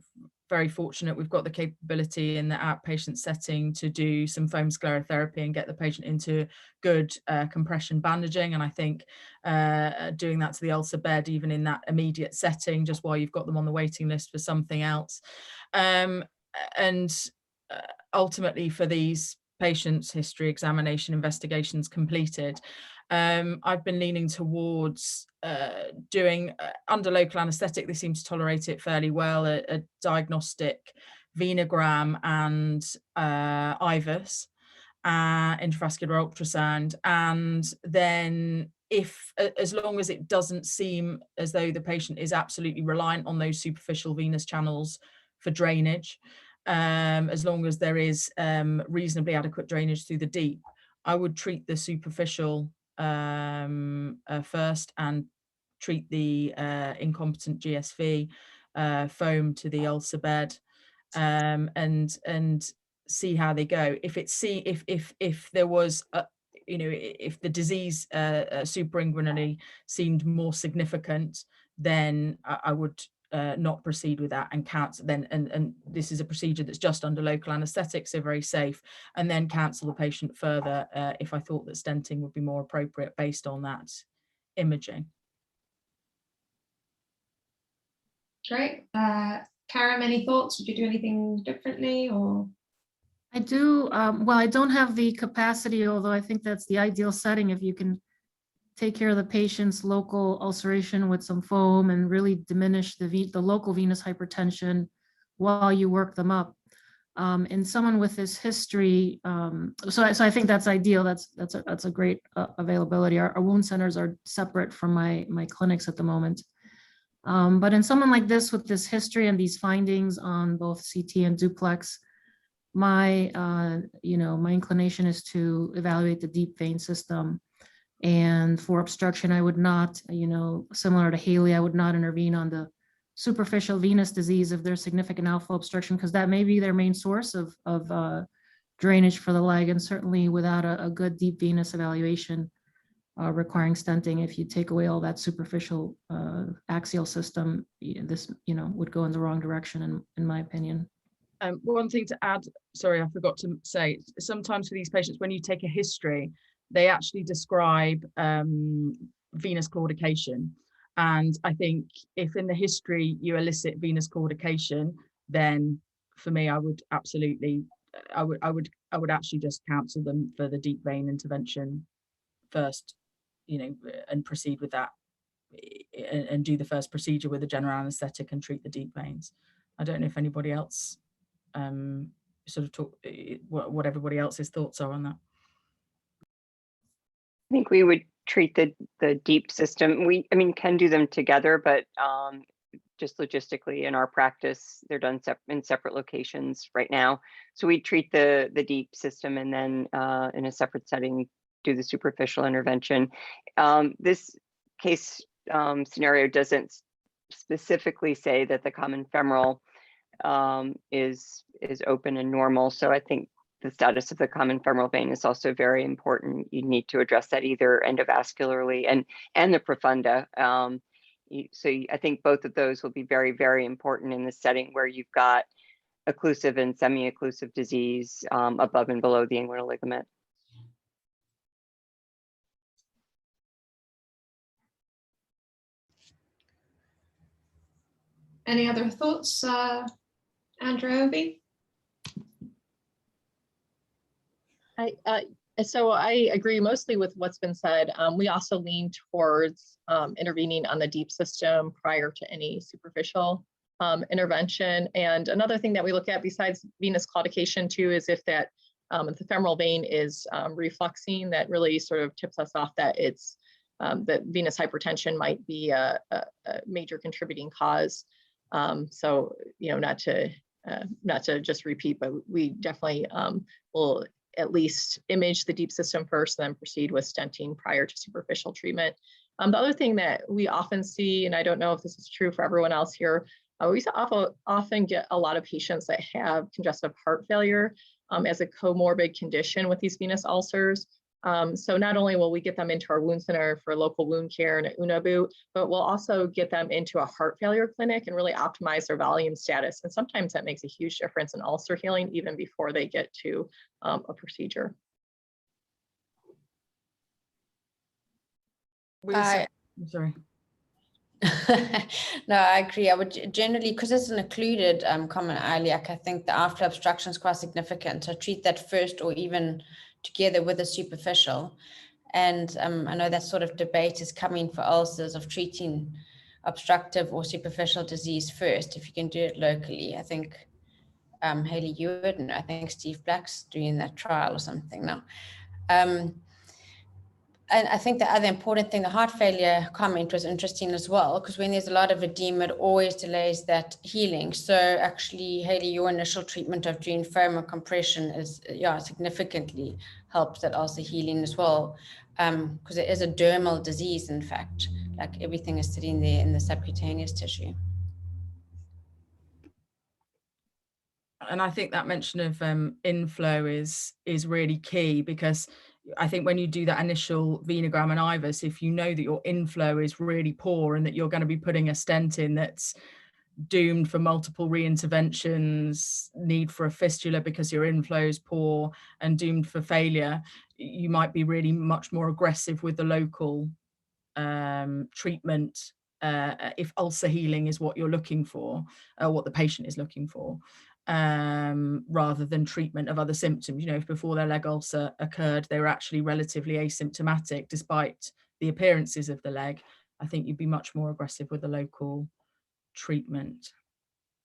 very fortunate we've got the capability in the outpatient setting to do some foam sclerotherapy and get the patient into good compression bandaging. And I think doing that to the ulcer bed, even in that immediate setting, just while you've got them on the waiting list for something else. And ultimately for these patients, history, examination, investigations completed, I've been leaning towards doing under local anaesthetic. They seem to tolerate it fairly well, a diagnostic venogram and IVUS, intravascular ultrasound. And then as long as it doesn't seem as though the patient is absolutely reliant on those superficial venous channels for drainage, as long as there is reasonably adequate drainage through the deep, I would treat the superficial first and treat the incompetent GSV, foam to the ulcer bed, and see how they go. If there was if the disease superinguinally seemed more significant, then I would not proceed with that and cancel then. And this is a procedure that's just under local anaesthetic, so very safe, and then cancel the patient further if I thought that stenting would be more appropriate based on that imaging. Great. Karen, any thoughts? Would you do anything differently or? I do, well, I don't have the capacity, although I think that's the ideal setting if you can take care of the patient's local ulceration with some foam and really diminish the local venous hypertension while you work them up. In someone with this history, so I think that's ideal. That's a great availability. Our wound centers are separate from my clinics at the moment. But in someone like this with this history and these findings on both CT and duplex, my my inclination is to evaluate the deep vein system. And for obstruction, I would not, similar to Haley, I would not intervene on the superficial venous disease if there's significant outflow obstruction, because that may be their main source of drainage for the leg. And certainly without a good deep venous evaluation requiring stenting, if you take away all that superficial axial system, this would go in the wrong direction in my opinion. One thing to add, sorry, I forgot to say, sometimes for these patients, when you take a history, they actually describe venous claudication. And I think if in the history you elicit venous claudication, then for me, I would absolutely, I would actually just counsel them for the deep vein intervention first, and proceed with that and do the first procedure with a general anesthetic and treat the deep veins. I don't know if anybody else sort of talk what everybody else's thoughts are on that. I think we would treat the deep system. We can do them together, but just logistically in our practice, they're done in separate locations right now. So we treat the deep system and then in a separate setting, do the superficial intervention. This case scenario doesn't specifically say that the common femoral is open and normal. So I think the status of the common femoral vein is also very important. You need to address that either endovascularly and the profunda. I think both of those will be very, very important in the setting where you've got occlusive and semi-occlusive disease above and below the inguinal ligament. Any other thoughts, Andrea Obi? So I agree mostly with what's been said. We also lean towards intervening on the deep system prior to any superficial intervention. And another thing that we look at besides venous claudication too is if that if the femoral vein is refluxing, that really sort of tips us off that it's that venous hypertension might be a major contributing cause. So not to just repeat, but we definitely will at least image the deep system first, then proceed with stenting prior to superficial treatment. The other thing that we often see, and I don't know if this is true for everyone else here, we often get a lot of patients that have congestive heart failure as a comorbid condition with these venous ulcers. So not only will we get them into our wound center for local wound care and at UNABU, but we'll also get them into a heart failure clinic and really optimize their volume status. And sometimes that makes a huge difference in ulcer healing even before they get to a procedure. Sorry. No, I agree. I would generally, because it's an occluded common iliac, I think the outflow obstruction is quite significant. So treat that first or even together with a superficial. And I know that sort of debate is coming for ulcers of treating obstructive or superficial disease first, if you can do it locally. I think Haley, you would, and I think Steve Black's doing that trial or something now. And I think the other important thing, the heart failure comment was interesting as well, because when there's a lot of edema, it always delays that healing. So actually, Haley, your initial treatment of doing foam compression is, significantly helps that ulcer healing as well, because it is a dermal disease, in fact, like everything is sitting there in the subcutaneous tissue. And I think that mention of inflow is really key, because I think when you do that initial venogram and IVUS, if you know that your inflow is really poor and that you're going to be putting a stent in that's doomed for multiple reinterventions, need for a fistula because your inflow is poor, and doomed for failure, you might be really much more aggressive with the local treatment if ulcer healing is what you're looking for, what the patient is looking for, rather than treatment of other symptoms. You know, if before their leg ulcer occurred, they were actually relatively asymptomatic despite the appearances of the leg, I think you'd be much more aggressive with the local treatment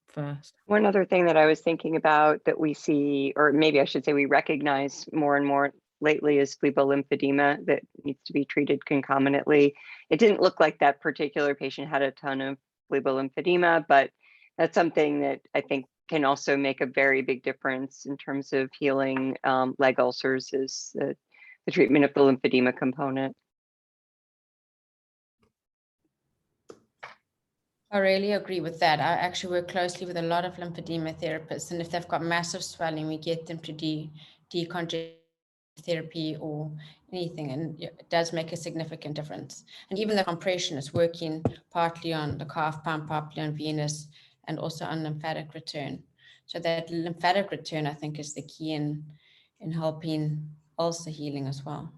first. One other thing that I was thinking about that we see, or maybe I should say we recognize more and more lately, is phlebolymphedema that needs to be treated concomitantly. It didn't look like that particular patient had a ton of phlebolymphedema, but that's something that I think can also make a very big difference in terms of healing leg ulcers, is the treatment of the lymphedema component. I really agree with that. I actually work closely with a lot of lymphedema therapists, and if they've got massive swelling, we get them to decongestion therapy or anything, and it does make a significant difference. And even the compression is working partly on the calf pump, partly on venous, and also on lymphatic return. So that lymphatic return, I think, is the key in helping ulcer healing as well.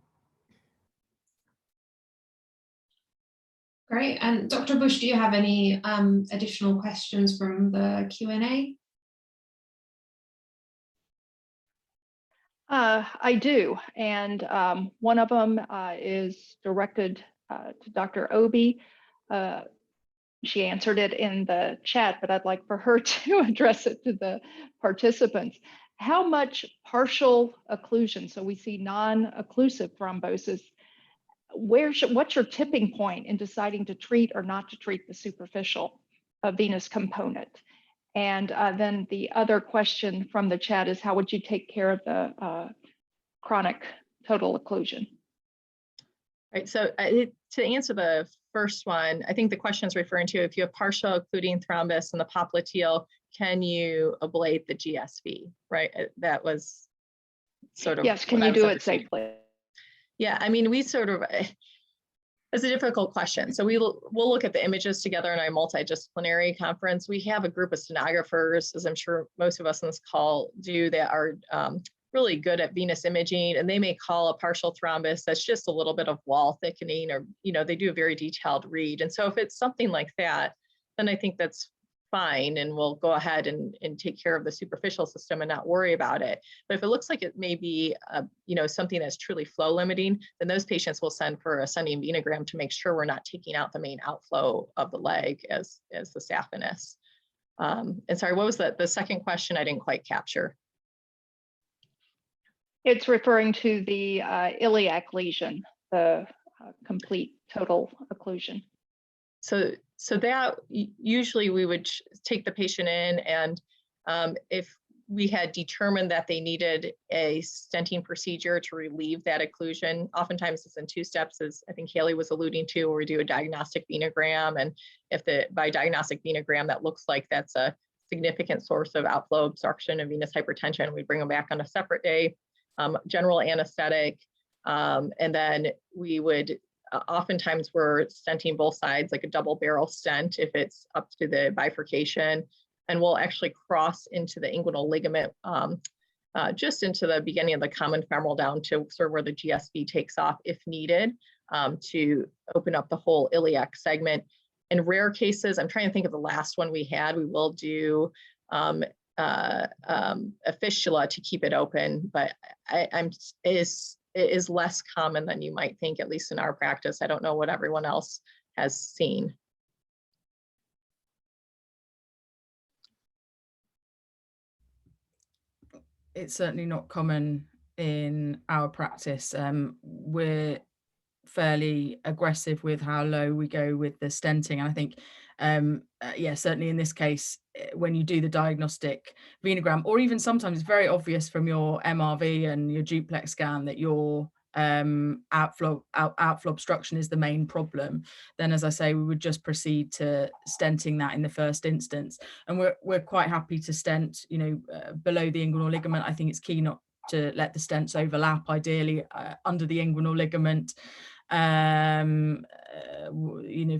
Great. And Dr. Bush, do you have any additional questions from the Q&A? I do, and one of them is directed to Dr. Obi. She answered it in the chat, but I'd like for her to address it to the participants. How much partial occlusion, so we see non-occlusive thrombosis, what's your tipping point in deciding to treat or not to treat the superficial venous component? And then the other question from the chat is, how would you take care of the chronic total occlusion? Right, so to answer the first one, I think the question is referring to if you have partial occluding thrombus in the popliteal, can you ablate the GSV, right? That was sort of— yes, can you do it safely? Yeah, I mean, we sort of, it's a difficult question. So we'll look at the images together in our multidisciplinary conference. We have a group of sonographers, as I'm sure most of us on this call do, that are really good at venous imaging, and they may call a partial thrombus that's just a little bit of wall thickening, or, you know, they do a very detailed read. And so if it's something like that, then I think that's fine, and we'll go ahead and take care of the superficial system and not worry about it. But if it looks like it may be, you know, something that's truly flow limiting, then those patients will send for a sending venogram to make sure we're not taking out the main outflow of the leg as the saphenous. And sorry, what was the second question? I didn't quite capture. It's referring to the iliac lesion, the complete total occlusion. So that usually we would take the patient in, and if we had determined that they needed a stenting procedure to relieve that occlusion, oftentimes it's in two steps, as I think Haley was alluding to, where we do a diagnostic venogram. And if by diagnostic venogram that looks like that's a significant source of outflow obstruction and venous hypertension, we bring them back on a separate day, general anesthetic, and then we would oftentimes we're stenting both sides, like a double barrel stent if it's up to the bifurcation, and we'll actually cross into the inguinal ligament just into the beginning of the common femoral down to sort of where the GSV takes off if needed, to open up the whole iliac segment. In rare cases, I'm trying to think of the last one we had, we will do a fistula to keep it open, but it is less common than you might think, at least in our practice. I don't know what everyone else has seen. It's certainly not common in our practice. We're fairly aggressive with how low we go with the stenting. And I think, yeah, certainly in this case, when you do the diagnostic venogram, or even sometimes it's very obvious from your MRV and your duplex scan that your outflow obstruction is the main problem, then, as I say, we would just proceed to stenting that in the first instance. And we're quite happy to stent, you know, below the inguinal ligament. I think it's key not to let the stents overlap, ideally under the inguinal ligament. You know,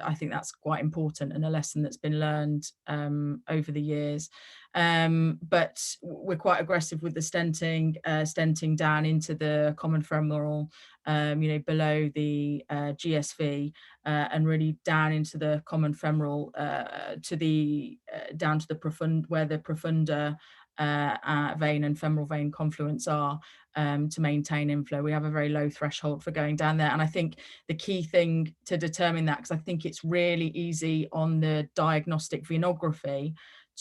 I think that's quite important and a lesson that's been learned over the years. But we're quite aggressive with the stenting down into the common femoral, you know, below the GSV, and really down into the common femoral, to the down to the where the profunda vein and femoral vein confluence are, to maintain inflow. We have a very low threshold for going down there. And I think the key thing to determine that, because I think it's really easy on the diagnostic venography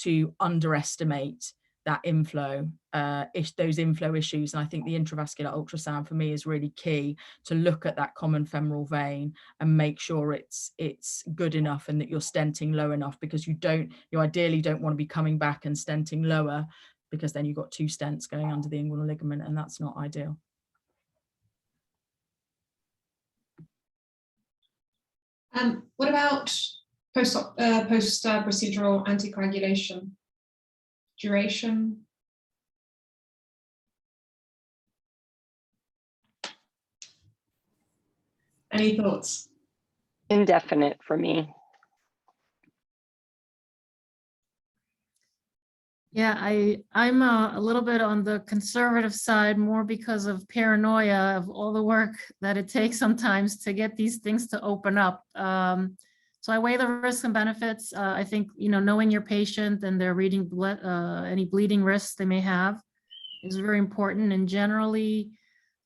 to underestimate that inflow, those inflow issues. And I think the intravascular ultrasound for me is really key to look at that common femoral vein and make sure it's good enough and that you're stenting low enough, because you ideally don't want to be coming back and stenting lower, because then you've got 2 stents going under the inguinal ligament, and that's not ideal. What about post-procedural anticoagulation? Duration? Any thoughts? Indefinite for me. Yeah, I'm a little bit on the conservative side, more because of paranoia of all the work that it takes sometimes to get these things to open up. So I weigh the risks and benefits. I think, you know, knowing your patient and their reading any bleeding risks they may have is very important. And generally,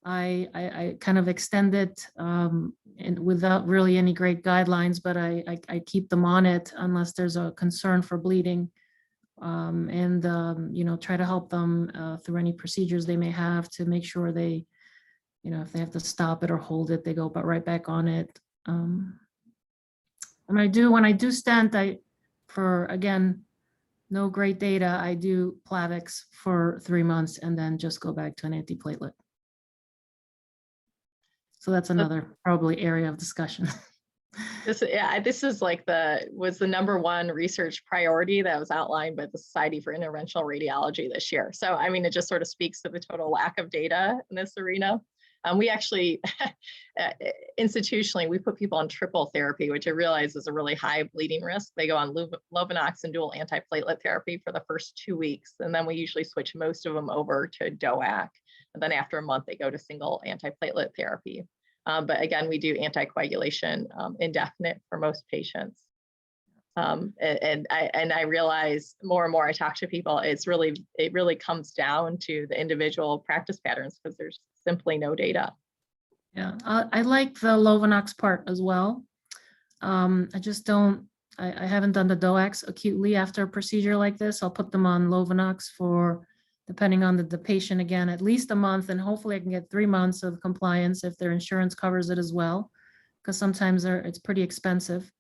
I kind of extend it and without really any great guidelines, but I keep them on it unless there's a concern for bleeding. You know, try to help them through any procedures they may have to make sure they, you know, if they have to stop it or hold it, they go right back on it. And when I do stent, for again, no great data, I do Plavix for 3 months and then just go back to an antiplatelet. So that's another probably area of discussion. This is like was the #1 research priority that was outlined by the Society for Interventional Radiology this year. So, I mean, it just sort of speaks to the total lack of data in this arena. We actually, institutionally, we put people on triple therapy, which I realize is a really high bleeding risk. They go on Lovenox and dual antiplatelet therapy for the first 2 weeks. And then we usually switch most of them over to DOAC. And then after a month, they go to single antiplatelet therapy. But again, we do anticoagulation indefinite for most patients. And I realize more and more I talk to people, it really comes down to the individual practice patterns, because there's simply no data. Yeah, I like the Lovenox part as well. I just don't, I haven't done the DOACs acutely after a procedure like this. I'll put them on Lovenox for, depending on the patient, again, at least a month, and hopefully I can get 3 months of compliance if their insurance covers it as well, because sometimes it's pretty expensive.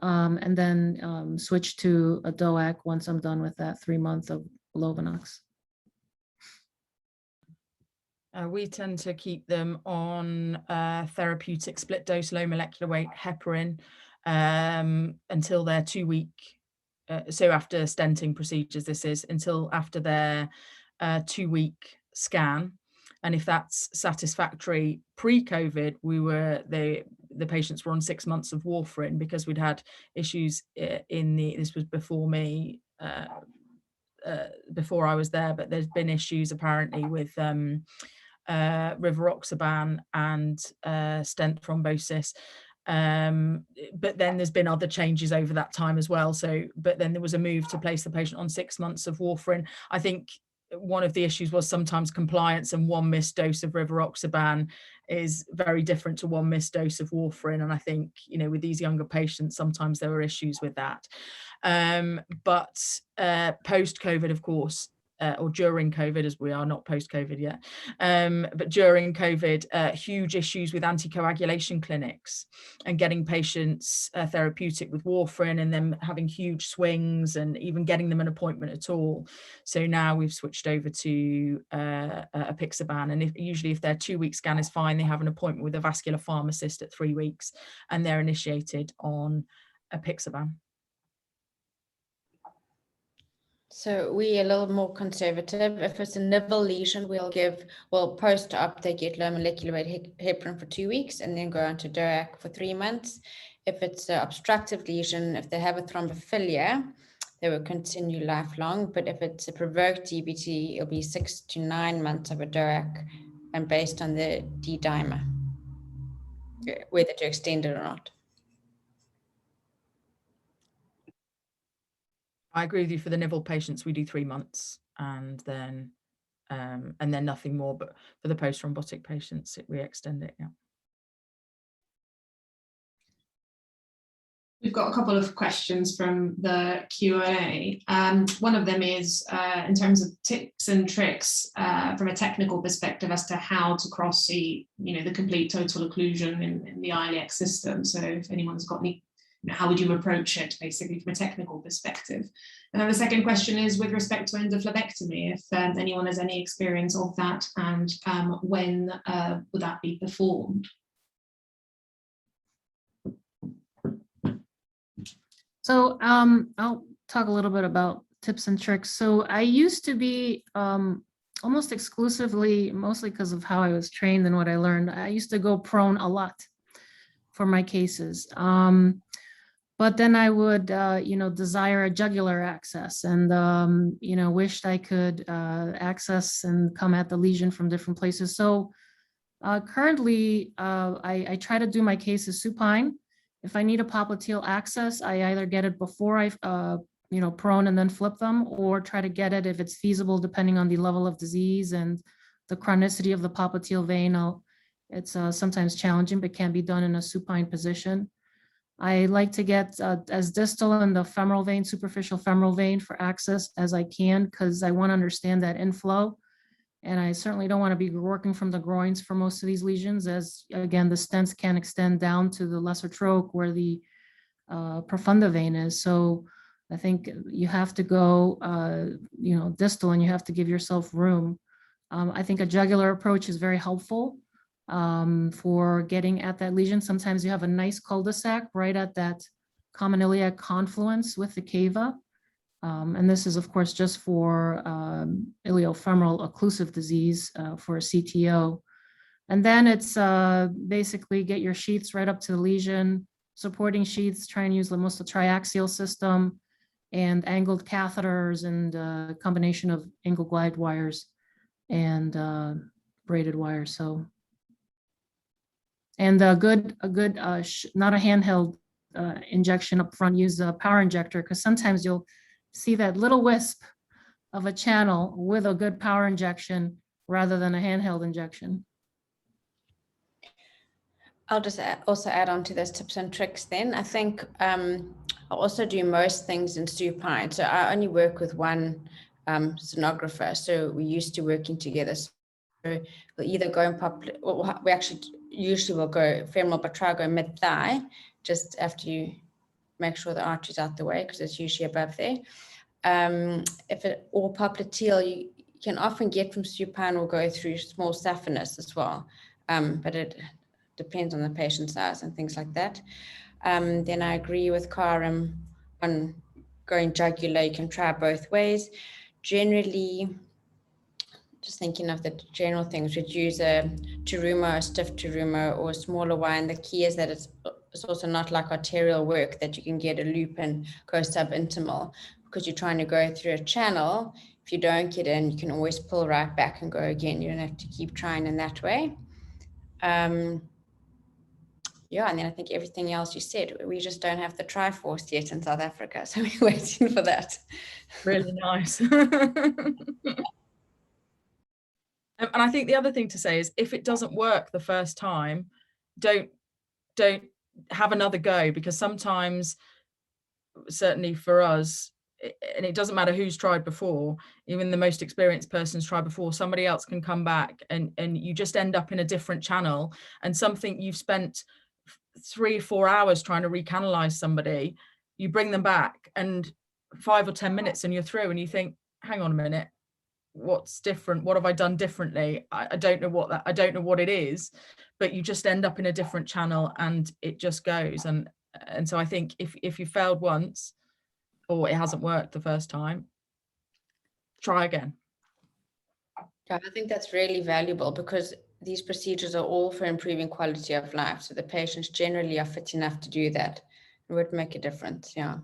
And then switch to a DOAC once I'm done with that 3 month of Lovenox. We tend to keep them on therapeutic split dose low molecular weight heparin until their 2 week. So after stenting procedures, this is until after their 2 week scan. And if that's satisfactory, pre-COVID, the patients were on 6 months of warfarin, because we'd had issues this was before me, before I was there, but there's been issues apparently with rivaroxaban and stent thrombosis. But then there's been other changes over that time as well. So, but then there was a move to place the patient on 6 months of warfarin. I think one of the issues was sometimes compliance, and 1 missed dose of rivaroxaban is very different to 1 missed dose of warfarin. And I think, you know, with these younger patients, sometimes there were issues with that. But post-COVID, of course, or during COVID, as we are not post-COVID yet, but during COVID, huge issues with anticoagulation clinics and getting patients therapeutic with warfarin, and then having huge swings and even getting them an appointment at all. So now we've switched over to apixaban, and usually if their 2 week scan is fine, they have an appointment with a vascular pharmacist at 3 weeks, and they're initiated on apixaban. So we're a little more conservative. If it's a nipple lesion, well, post-op, they get low molecular weight heparin for 2 weeks and then go on to DOAC for 3 months. If it's an obstructive lesion, if they have a thrombophilia, they will continue lifelong. But if it's a provoked DVT, it'll be 6 to 9 months of a DOAC and based on the D-dimer, whether to extend it or not. I agree with you. For the nipple patients, we do 3 months and then nothing more. But for the post-thrombotic patients, we extend it. Yeah. We've got a couple of questions from the Q&A. One of them is in terms of tips and tricks from a technical perspective as to how to cross the complete total occlusion in the iliac system. So if anyone's got any, how would you approach it basically from a technical perspective? And then the second question is with respect to endophlebectomy, if anyone has any experience of that and when would that be performed? So I'll talk a little bit about tips and tricks. So I used to be almost exclusively, mostly because of how I was trained and what I learned, I used to go prone a lot for my cases. But then I would, desire a jugular access and, wished I could access and come at the lesion from different places. So currently, I try to do my cases supine. If I need a popliteal access, I either get it before I, prone and then flip them, or try to get it if it's feasible, depending on the level of disease and the chronicity of the popliteal vein. It's sometimes challenging, but can be done in a supine position. I like to get as distal in the femoral vein, superficial femoral vein for access as I can, because I want to understand that inflow. And I certainly don't want to be working from the groins for most of these lesions, as again, the stents can extend down to the lesser troch where the profunda vein is. So I think you have to go, distal, and you have to give yourself room. I think a jugular approach is very helpful for getting at that lesion. Sometimes you have a nice cul-de-sac right at that common iliac confluence with the cava. And this is, of course, just for iliofemoral occlusive disease for a CTO. And then it's basically get your sheaths right up to the lesion, supporting sheaths, try and use the most triaxial system and angled catheters and a combination of angle glide wires and braided wires. So, and a good not a handheld injection up front, use a power injector, because sometimes you'll see that little wisp of a channel with a good power injection rather than a handheld injection. I'll just also add on to those tips and tricks then. I think I also do most things in supine. So I only work with one sonographer. So we're used to working together. So we'll either go in public, or we actually usually will go femoral, but try to go mid-thigh, just after you make sure the artery's out the way, because it's usually above there. Or popliteal, you can often get from supine or go through small saphenous as well, but it depends on the patient size and things like that. Then I agree with Karim on going jugular. You can try both ways. Generally, just thinking of the general things, would use a terumo, a stiff terumo, or a smaller one. The key is that it's also not like arterial work, that you can get a loop and go subintimal, because you're trying to go through a channel. If you don't get in, you can always pull right back and go again. You don't have to keep trying in that way. Yeah, and then I think everything else you said, we just don't have the Triforce yet in South Africa, so we're waiting for that. Really nice. And I think the other thing to say is, if it doesn't work the first time, don't have another go, because sometimes, certainly for us, and it doesn't matter who's tried before, even the most experienced person's tried before, somebody else can come back and you just end up in a different channel, and something you've spent 3 or 4 hours trying to recanalize somebody, you bring them back and 5 or 10 minutes and you're through, and you think, hang on a minute, what's different? What have I done differently? I don't know what it is, but you just end up in a different channel and it just goes. And so I think if you failed once, or it hasn't worked the first time, try again. Yeah, I think that's really valuable because these procedures are all for improving quality of life. So the patients generally are fit enough to do that. It would make a difference. Yeah.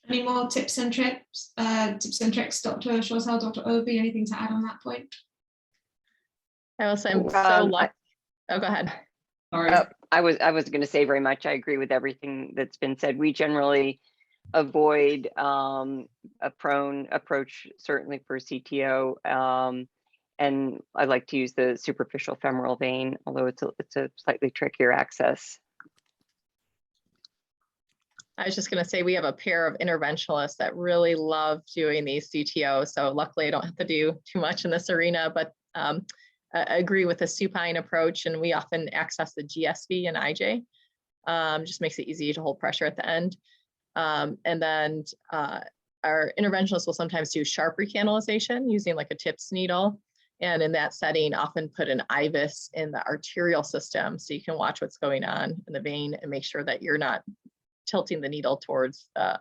Any more tips and tricks, Dr. Shortell, Dr. Obi, anything to add on that point? I will say I'm so lucky. Oh, go ahead. Sorry. I was going to say very much. I agree with everything that's been said. We generally avoid a prone approach, certainly for CTO. And I like to use the superficial femoral vein, although it's a slightly trickier access. I was just going to say we have a pair of interventionalists that really love doing these CTO. So luckily I don't have to do too much in this arena, but I agree with the supine approach, and we often access the GSV and IJ. Just makes it easy to hold pressure at the end. And then our interventionalists will sometimes do sharp recanalization using like a TIPS needle. And in that setting, often put an IVUS in the arterial system so you can watch what's going on in the vein and make sure that you're not tilting the needle towards the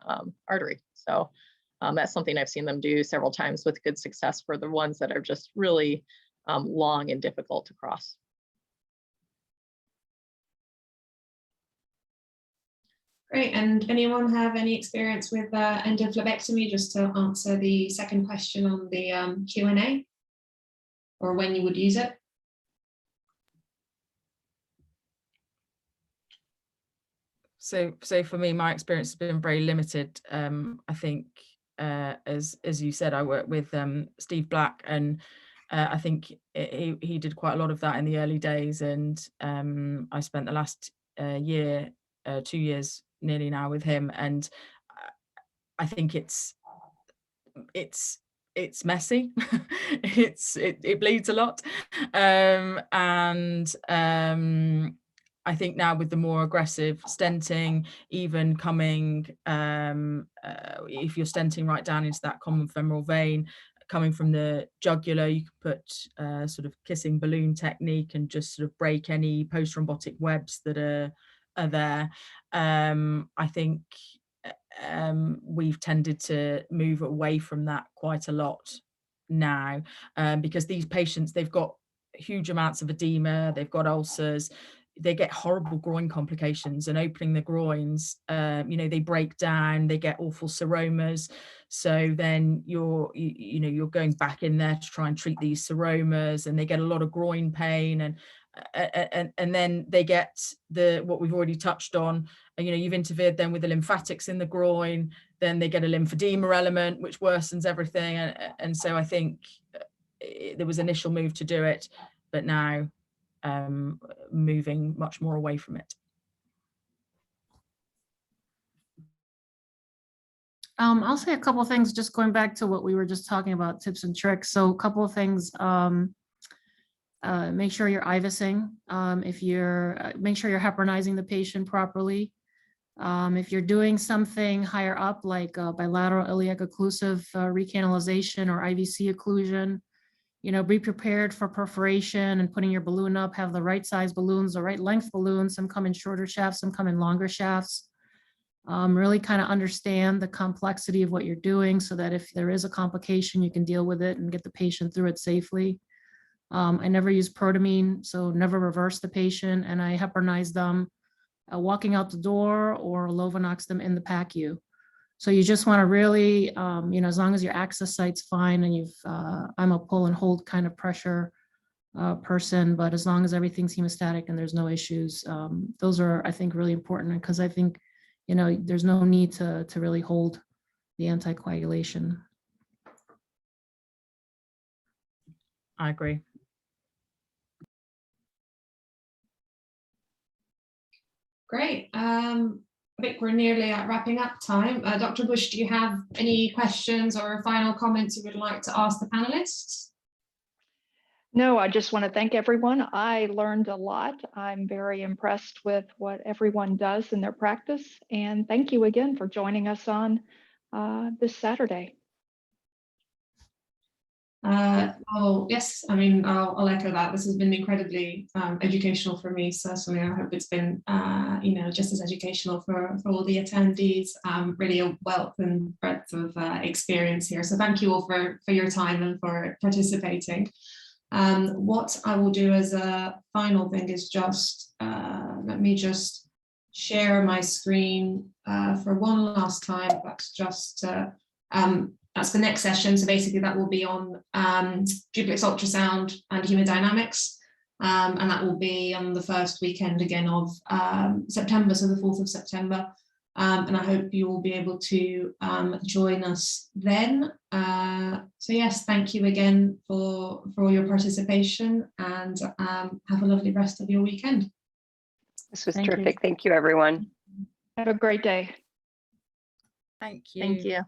artery. So that's something I've seen them do several times with good success for the ones that are just really long and difficult to cross. Great, and anyone have any experience with endophlebectomy, just to answer the second question on the Q&A, or when you would use it? So for me, my experience has been very limited. I think, as you said, I worked with Steve Black, and I think he did quite a lot of that in the early days. And I spent the last 2 years nearly now with him, and I think it's messy. it bleeds a lot, and I think now with the more aggressive stenting, even coming, if you're stenting right down into that common femoral vein, coming from the jugular, you can put sort of kissing balloon technique and just sort of break any post-thrombotic webs that are there. I think we've tended to move away from that quite a lot now, because these patients, they've got huge amounts of edema, they've got ulcers, they get horrible groin complications, and opening the groins, they break down, they get awful seromas. So then you're going back in there to try and treat these seromas, and they get a lot of groin pain, and then they get what we've already touched on. You've interfered then with the lymphatics in the groin, then they get a lymphedema element, which worsens everything. And so I think there was initial move to do it, but now moving much more away from it. I'll say a couple of things, just going back to what we were just talking about, tips and tricks. So a couple of things. Make sure you're IVUSing. Make sure you're heparinizing the patient properly. If you're doing something higher up, like bilateral iliac occlusive recanalization or IVC occlusion, be prepared for perforation and putting your balloon up. Have the right size balloons, the right length balloons. Some come in shorter shafts, some come in longer shafts. Really kind of understand the complexity of what you're doing so that if there is a complication, you can deal with it and get the patient through it safely. I never use protamine, so never reverse the patient, and I heparinize them walking out the door or Lovenox them in the PACU. So you just want to really, as long as your access site's fine and I'm a pull and hold kind of pressure person, but as long as everything's hemostatic and there's no issues, those are, I think, really important, because I think, there's no need to really hold the anticoagulation. I agree. Great. I think we're nearly at wrapping up time. Dr. Bush, do you have any questions or final comments you would like to ask the panelists? No, I just want to thank everyone. I learned a lot. I'm very impressed with what everyone does in their practice. And thank you again for joining us on this Saturday. Oh, yes, I mean, I'll echo that. This has been incredibly educational for me, certainly. I hope it's been, just as educational for all the attendees. Really a wealth and breadth of experience here. So thank you all for your time and for participating. What I will do as a final thing is just, let me just share my screen for one last time. That's just, that's the next session. So basically that will be on duplex ultrasound and hemodynamics. And that will be on the first weekend again of September, so the 4th of September. And I hope you will be able to join us then. So yes, thank you again for all your participation, and have a lovely rest of your weekend. This was Thank you. terrific. Thank you, everyone. Have a great day. Thank you. Thank you.